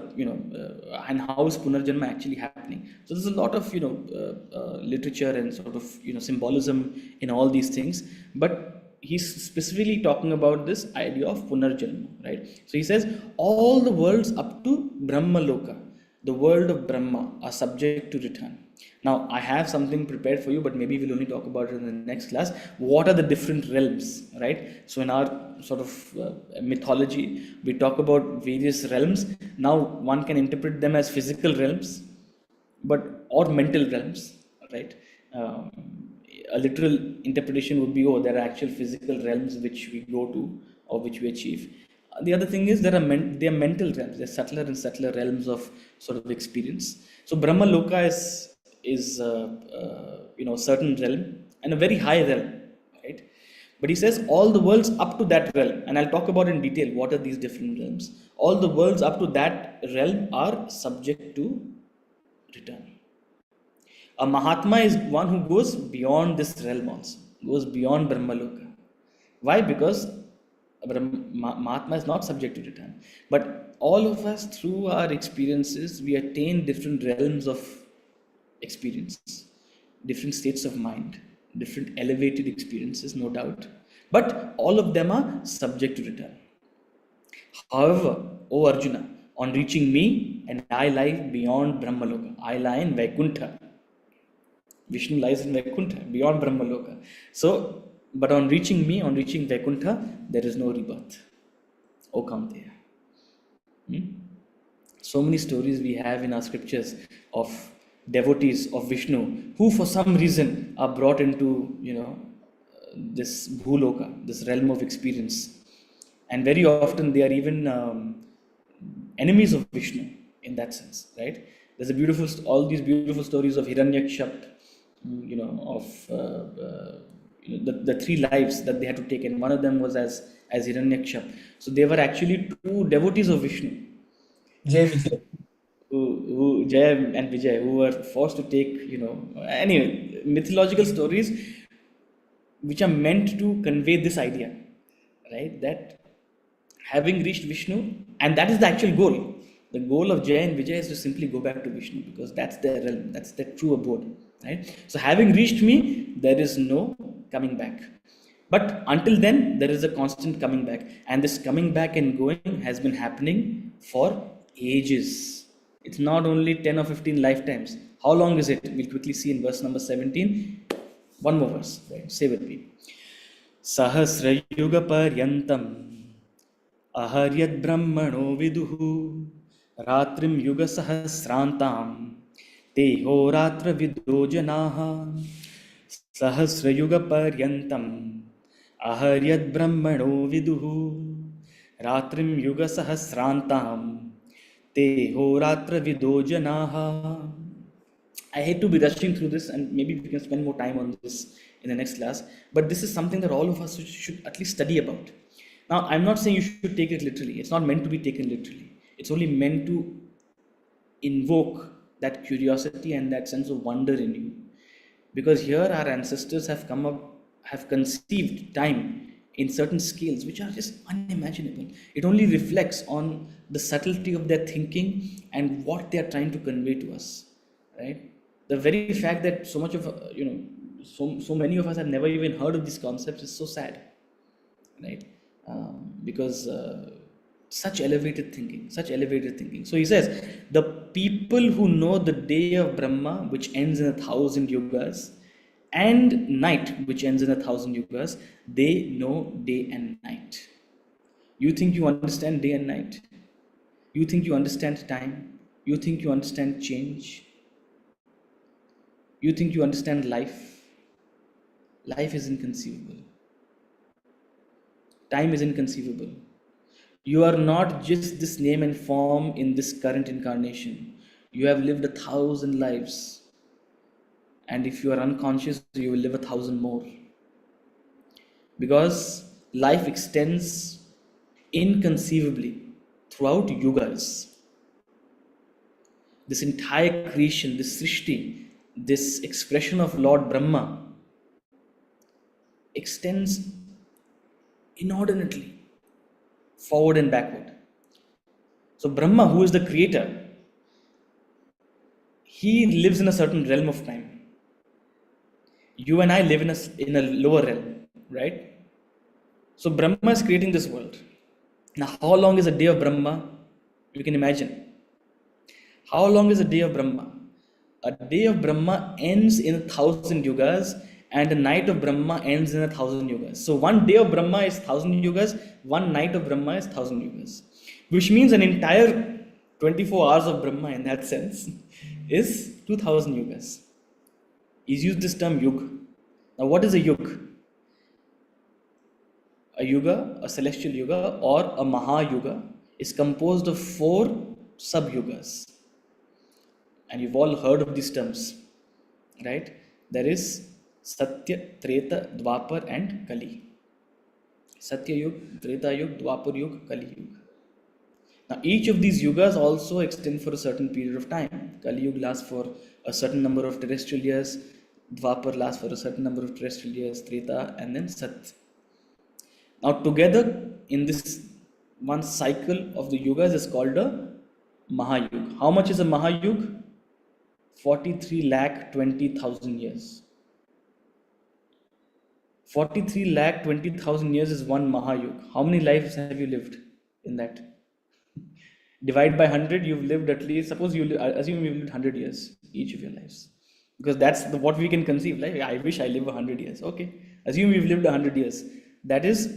and how is punarjanma actually happening. So there's a lot of literature and sort of symbolism in all these things, but he's specifically talking about this idea of punarjanma, right? So he says all the worlds up to Brahmaloka, the world of Brahma, are subject to return. Now, I have something prepared for you, but maybe we'll only talk about it in the next class. What are the different realms, right? So in our sort of mythology, we talk about various realms. Now, one can interpret them as physical realms, or mental realms, right? A literal interpretation would be, there are actual physical realms which we go to or which we achieve. The other thing is there are mental realms. There are subtler and subtler realms of sort of experience. So Brahma Loka is a certain realm and a very high realm, right? But he says all the worlds up to that realm, and I'll talk about in detail what are these different realms. All the worlds up to that realm are subject to return. A Mahatma is one who goes beyond this realm also, goes beyond Brahma Loka. Why? Because Mahatma is not subject to return. But all of us, through our experiences, we attain different realms of experience, different states of mind, different elevated experiences, no doubt, but all of them are subject to return. However, O Arjuna, on reaching me, and I lie beyond Brahmaloka, I lie in Vaikuntha. Vishnu lies in Vaikuntha, beyond Brahmaloka. So, but on reaching me, on reaching Vaikuntha, there is no rebirth. O Kaunteya. So many stories we have in our scriptures of devotees of Vishnu who, for some reason, are brought into, this bhuloka, this realm of experience, and very often they are even enemies of Vishnu in that sense, right? There's all these beautiful stories of Hiranyakshap, of the three lives that they had to take, and one of them was as Hiranyakshap. So they were actually two devotees of Vishnu, Jai Vijay. who Jaya and Vijay, who were forced to take, anyway, mythological stories which are meant to convey this idea, right? That having reached Vishnu, and that is the actual goal. The goal of Jaya and Vijay is to simply go back to Vishnu, because that's their realm, that's their true abode, right? So having reached me, there is no coming back. But until then, there is a constant coming back, and this coming back and going has been happening for ages. It's not only 10 or 15 lifetimes. How long is it? We'll quickly see in verse number 17. One more verse, right? Say with me. Sahasrayuga paryantam aharyad brahmano viduhu ratrim yuga sahasrantam teho ratra vido janaha sahasrayuga paryantam aharyad brahmano viduhu ratrim yuga sahasrantam teho ratra vido janaha. I hate to be rushing through this, and maybe we can spend more time on this in the next class, but this is something that all of us should at least study about. Now, I'm not saying you should take it literally. It's not meant to be taken literally. It's only meant to invoke that curiosity and that sense of wonder in you. Because here our ancestors have conceived time in certain scales which are just unimaginable. It only reflects on the subtlety of their thinking and what they are trying to convey to us, right? The very fact that so much of so many of us have never even heard of these concepts is so sad, right? Because such elevated thinking. So he says, the people who know the day of Brahma, which ends in 1,000 yugas, and night, which ends in 1,000 yugas, they know day and night. You think you understand day and night? You think you understand time? You think you understand change? You think you understand life? Life is inconceivable. Time is inconceivable. You are not just this name and form in this current incarnation. You have lived 1,000 lives. And if you are unconscious, you will live 1,000 more. Because life extends inconceivably throughout yugas. This entire creation, this Srishti, this expression of Lord Brahma extends inordinately forward and backward. So Brahma, who is the creator, he lives in a certain realm of time. You and I live in a lower realm, right? So Brahma is creating this world. Now, how long is a day of Brahma? You can imagine. How long is a day of Brahma? A day of Brahma ends in 1,000 yugas, and a night of Brahma ends in 1,000 yugas. So one day of Brahma is 1,000 yugas, one night of Brahma is 1,000 yugas, which means an entire 24 hours of Brahma in that sense is 2,000 yugas. He's used this term yug. Now, what is a yug? A yuga, a celestial yuga, or a Mahayuga is composed of 4 sub-yugas. And you've all heard of these terms, right? There is Satya, Treta, Dwapar, and Kali. Satya Yug, Treta Yug, Dwapar Yug, Kali Yug. Now, each of these yugas also extend for a certain period of time. Kali Yug lasts for a certain number of terrestrial years, Dwapar lasts for a certain number of terrestrial years, Treta, and then Sat. Now, together in this one cycle of the yugas is called a Mahayug. How much is a Mahayug? 43,20,000 years. 43 lakh 20,000 years is one Mahayug. How many lives have you lived in that? Divide by 100, you've lived at least, suppose you assume you've lived 100 years each of your lives. Because that's what we can conceive. Like, I wish I live 100 years. Okay. Assume you've lived 100 years. That is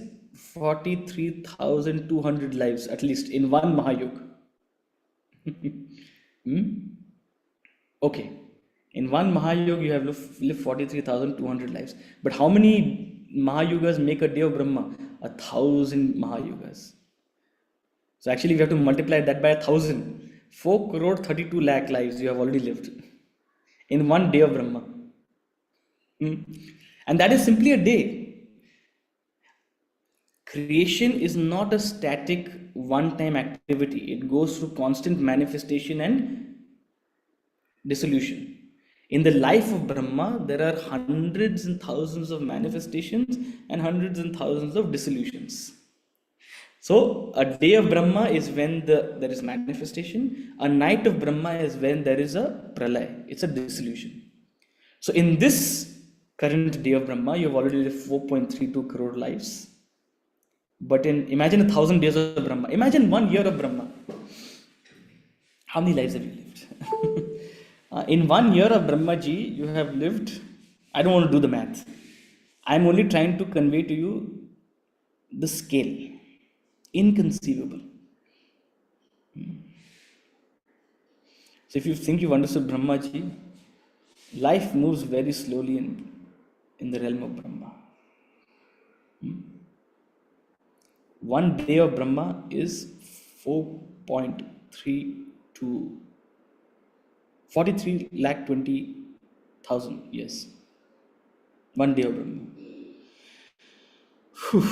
43,200 lives, at least, in one Mahayug. Okay. In one Mahayug, you have lived 43,200 lives. But how many Mahayugas make a day of Brahma? 1,000 Mahayugas. So actually, we have to multiply that by 1,000. 4 crore 32 lakh lives you have already lived in one day of Brahma. And that is simply a day. Creation is not a static one-time activity. It goes through constant manifestation and dissolution. In the life of Brahma, there are hundreds and thousands of manifestations and hundreds and thousands of dissolutions. So a day of Brahma is when there is manifestation. A night of Brahma is when there is a pralaya. It's a dissolution. So in this current day of Brahma, you have already lived 4.32 crore lives. But imagine 1,000 days of Brahma. Imagine 1 year of Brahma. How many lives have you lived? In 1 year of Brahmaji, you have lived, I don't want to do the math. I'm only trying to convey to you the scale. Inconceivable. So if you think you've understood Brahmaji, life moves very slowly in the realm of Brahma. 1 day of Brahma is 4.32 43 lakh 20,000 years. 1 day of Brahma. Whew.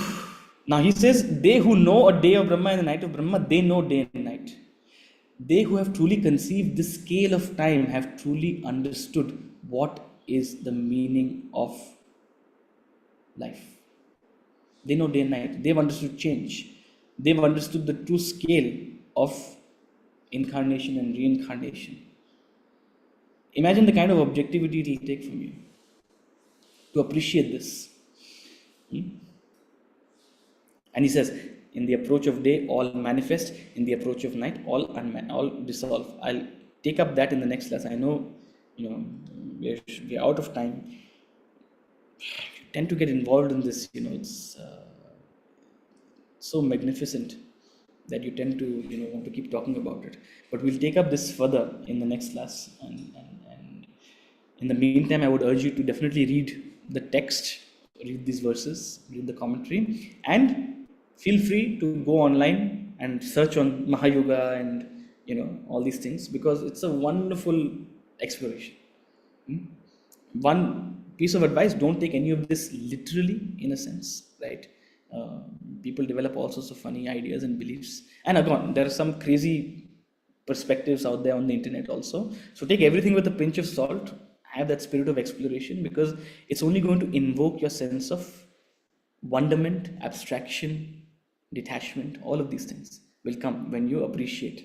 Now he says, they who know a day of Brahma and the night of Brahma, they know day and night. They who have truly conceived the scale of time have truly understood what is the meaning of life. They know day and night. They've understood change. They've understood the true scale of incarnation and reincarnation. Imagine the kind of objectivity it will take from you to appreciate this. And he says, in the approach of day, all manifest. In the approach of night, all dissolve. I'll take up that in the next class. I know, we're out of time. You tend to get involved in this. It's so magnificent that you tend to, want to keep talking about it. But we'll take up this further in the next class. And in the meantime, I would urge you to definitely read the text, read these verses, read the commentary, and feel free to go online and search on Mahayuga and all these things, because it's a wonderful exploration. One piece of advice: don't take any of this literally, in a sense, right? People develop all sorts of funny ideas and beliefs, and again, there are some crazy perspectives out there on the internet also. So take everything with a pinch of salt. Have that spirit of exploration, because it's only going to invoke your sense of wonderment, abstraction, detachment. All of these things will come when you appreciate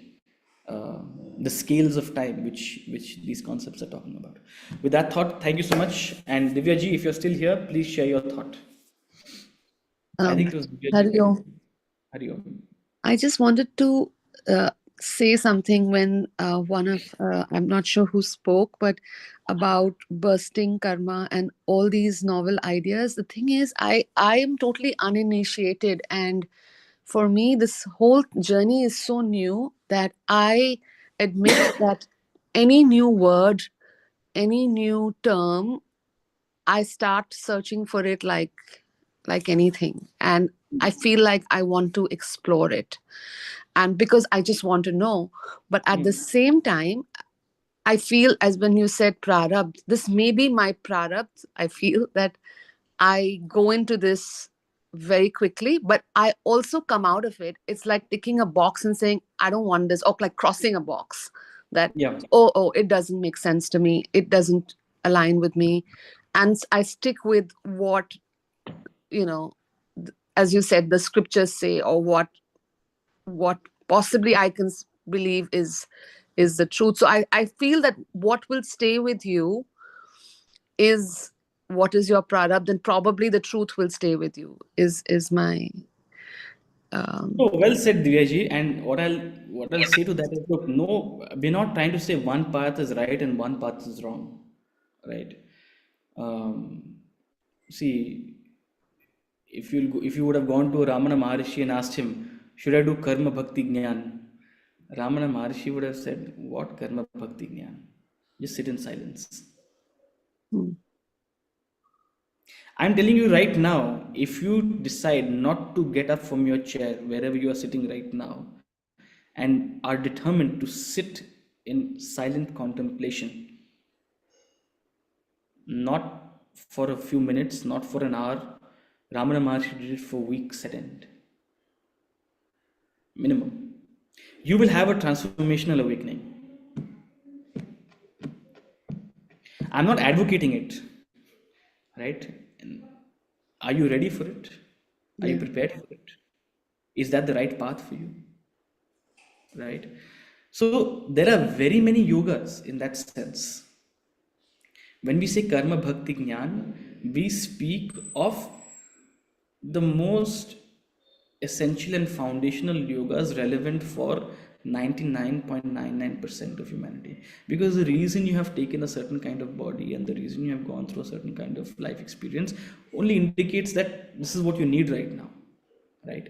the scales of time which these concepts are talking about. With that thought, thank you so much. And Divya ji, if you're still here, please share your thought. I think it was Divya ji. Hari Om. Hari Om. I just wanted to say something when one of, I'm not sure who spoke, but about bursting karma and all these novel ideas. The thing is, I am totally uninitiated, and for me, this whole journey is so new that I admit that any new word, any new term, I start searching for it like anything. And I feel like I want to explore it. And because I just want to know. But at the same time, I feel, as when you said prarabdha, this may be my prarabdha. I feel that I go into this very quickly, but I also come out of it. It's like ticking a box and saying, I don't want this, or like crossing a box that, oh, it doesn't make sense to me. It doesn't align with me. And I stick with what, as you said, the scriptures say, or what possibly I can believe is the truth. So I feel that what will stay with you is what is your prarabdha, then probably the truth will stay with you. Is my Oh, well said, Divyaji. And what I'll say to that is, look, no, we're not trying to say one path is right and one path is wrong, right? Um, See, if you would have gone to Ramana Maharishi and asked him, should I do karma bhakti jnana? Ramana Maharishi would have said, what karma bhakti jnana? Just sit in silence. Hmm. I'm telling you right now, if you decide not to get up from your chair, wherever you are sitting right now, and are determined to sit in silent contemplation, not for a few minutes, not for an hour, Ramana Maharshi did it for weeks at end, minimum. You will have a transformational awakening. I'm not advocating it, right? And are you ready for it? Are you Yeah. prepared for it? Is that the right path for you? Right? So there are very many yogas in that sense. When we say karma bhakti jnana, we speak of the most essential and foundational yogas relevant for 99.99% of humanity. Because the reason you have taken a certain kind of body and the reason you have gone through a certain kind of life experience only indicates that this is what you need right now, right?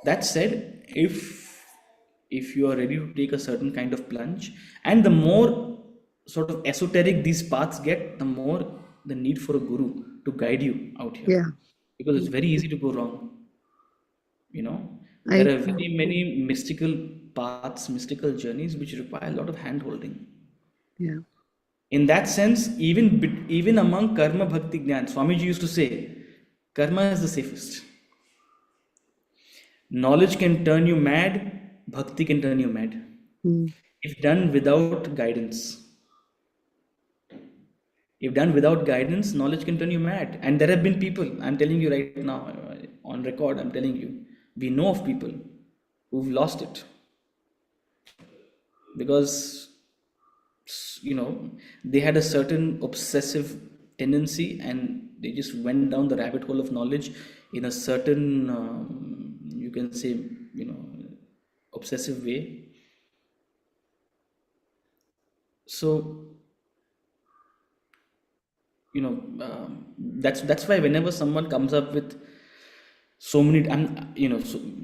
That said, if you are ready to take a certain kind of plunge, and the more sort of esoteric these paths get, the more the need for a guru to guide you out here, Yeah. because it's very easy to go wrong. You know, I there are very many mystical paths, mystical journeys which require a lot of hand holding. yeah. In that sense, even among karma bhakti jnana, Swamiji used to say, karma is the safest. Knowledge can turn you mad, bhakti can turn you mad. Hmm. If done without guidance. If done without guidance, knowledge can turn you mad. And there have been people, I'm telling you right now, on record, I'm telling you, we know of people who've lost it because, they had a certain obsessive tendency and they just went down the rabbit hole of knowledge in a certain, you can say, obsessive way. So, that's why whenever someone comes up with so many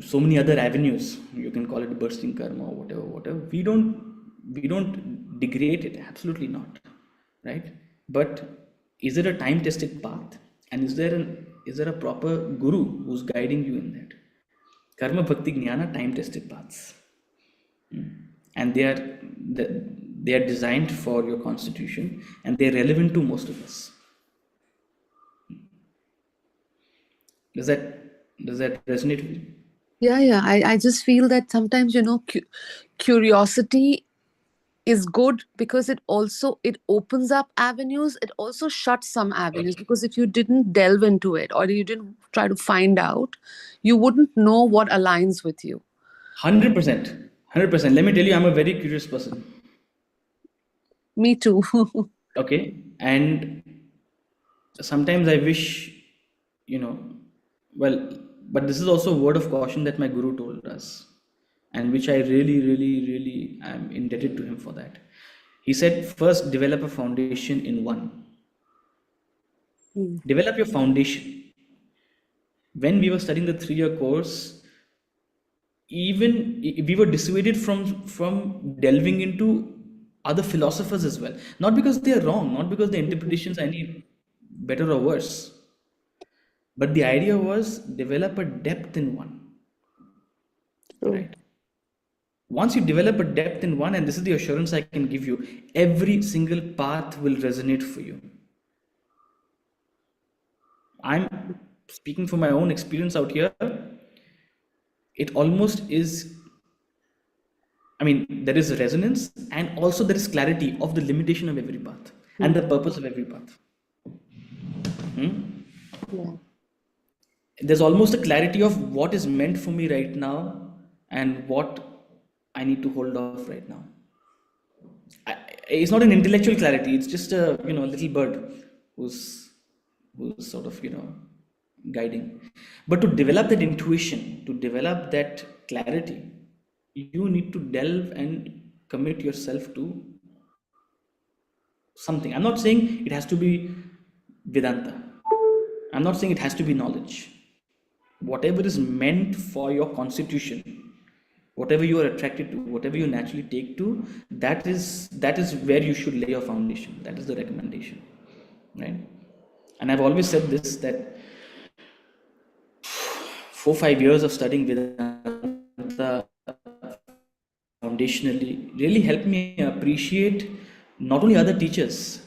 so many other avenues, you can call it bursting karma or whatever, we don't degrade it, absolutely not, right? But is it a time tested path, and is there a proper guru who's guiding you in that? Karma bhakti jnana time tested paths, and they are designed for your constitution and they're relevant to most of us. Does that resonate with you? Yeah. I just feel that sometimes, curiosity is good because it opens up avenues. It also shuts some avenues, because if you didn't delve into it or you didn't try to find out, you wouldn't know what aligns with you. 100%. 100%. Let me tell you, I'm a very curious person. Me too. Okay. And sometimes I wish, well, but this is also a word of caution that my guru told us, and which I really, really, really am indebted to him for that. He said, first develop a foundation in one. Develop your foundation. When we were studying the 3-year course, even we were dissuaded from delving into other philosophers as well. Not because they are wrong, not because the interpretations are any better or worse, but the idea was develop a depth in one, right? Once you develop a depth in one, and this is the assurance I can give you, every single path will resonate for you. I'm speaking from my own experience out here. It almost is, there is a resonance and also there is clarity of the limitation of every path and the purpose of every path. Yeah. There's almost a clarity of what is meant for me right now and what I need to hold off right now. It's not an intellectual clarity, it's just a little bird who's who's sort of, guiding. But to develop that intuition, to develop that clarity, you need to delve and commit yourself to something. I'm not saying it has to be Vedanta. I'm not saying it has to be knowledge. Whatever is meant for your constitution, whatever you are attracted to, whatever you naturally take to, that is where you should lay your foundation. That is the recommendation, right? And I've always said this, that 4-5 years of studying Vedanta foundationally really helped me appreciate not only other teachers.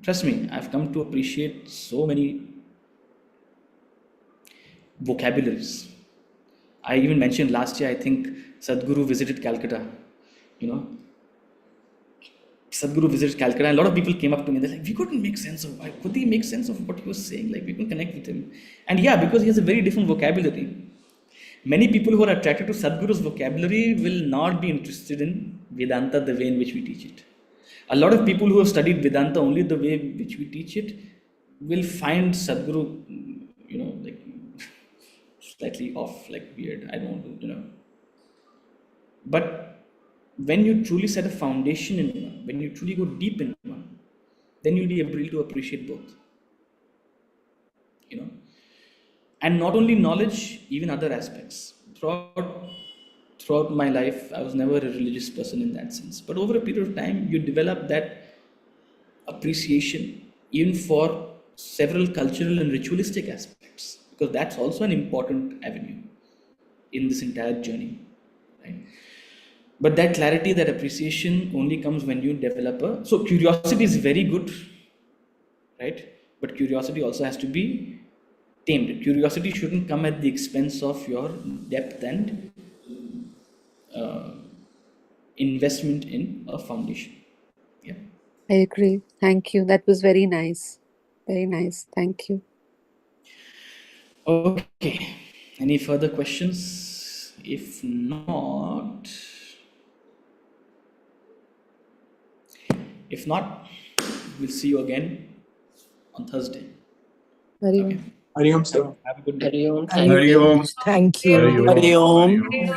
Trust me, I've come to appreciate so many vocabularies. I even mentioned last year, I think Sadhguru visited Calcutta. Sadhguru visited Calcutta, and a lot of people came up to me. They're like, we couldn't make sense of, could he make sense of what he was saying? Like, we couldn't connect with him. And yeah, because he has a very different vocabulary. Many people who are attracted to Sadhguru's vocabulary will not be interested in Vedanta the way in which we teach it. A lot of people who have studied Vedanta only the way in which we teach it will find Sadhguru, like slightly off, like weird. I don't, But when you truly set a foundation in one, when you truly go deep in one, then you'll be able to appreciate both. And not only knowledge, even other aspects. Throughout my life, I was never a religious person in that sense. But over a period of time, you develop that appreciation even for several cultural and ritualistic aspects, because that's also an important avenue in this entire journey, right? But that clarity, that appreciation only comes when you develop so curiosity is very good, right? But curiosity also has to be tamed. Curiosity shouldn't come at the expense of your depth and investment in a foundation. Yeah. I agree. Thank you. That was very nice. Very nice. Thank you. Okay. Any further questions? If not, we'll see you again on Thursday. Very Okay. Hari Om, sir. Have a good day. Hari Om. Hari Om. Thank you. Hari Om. Hari Om. Hari Om.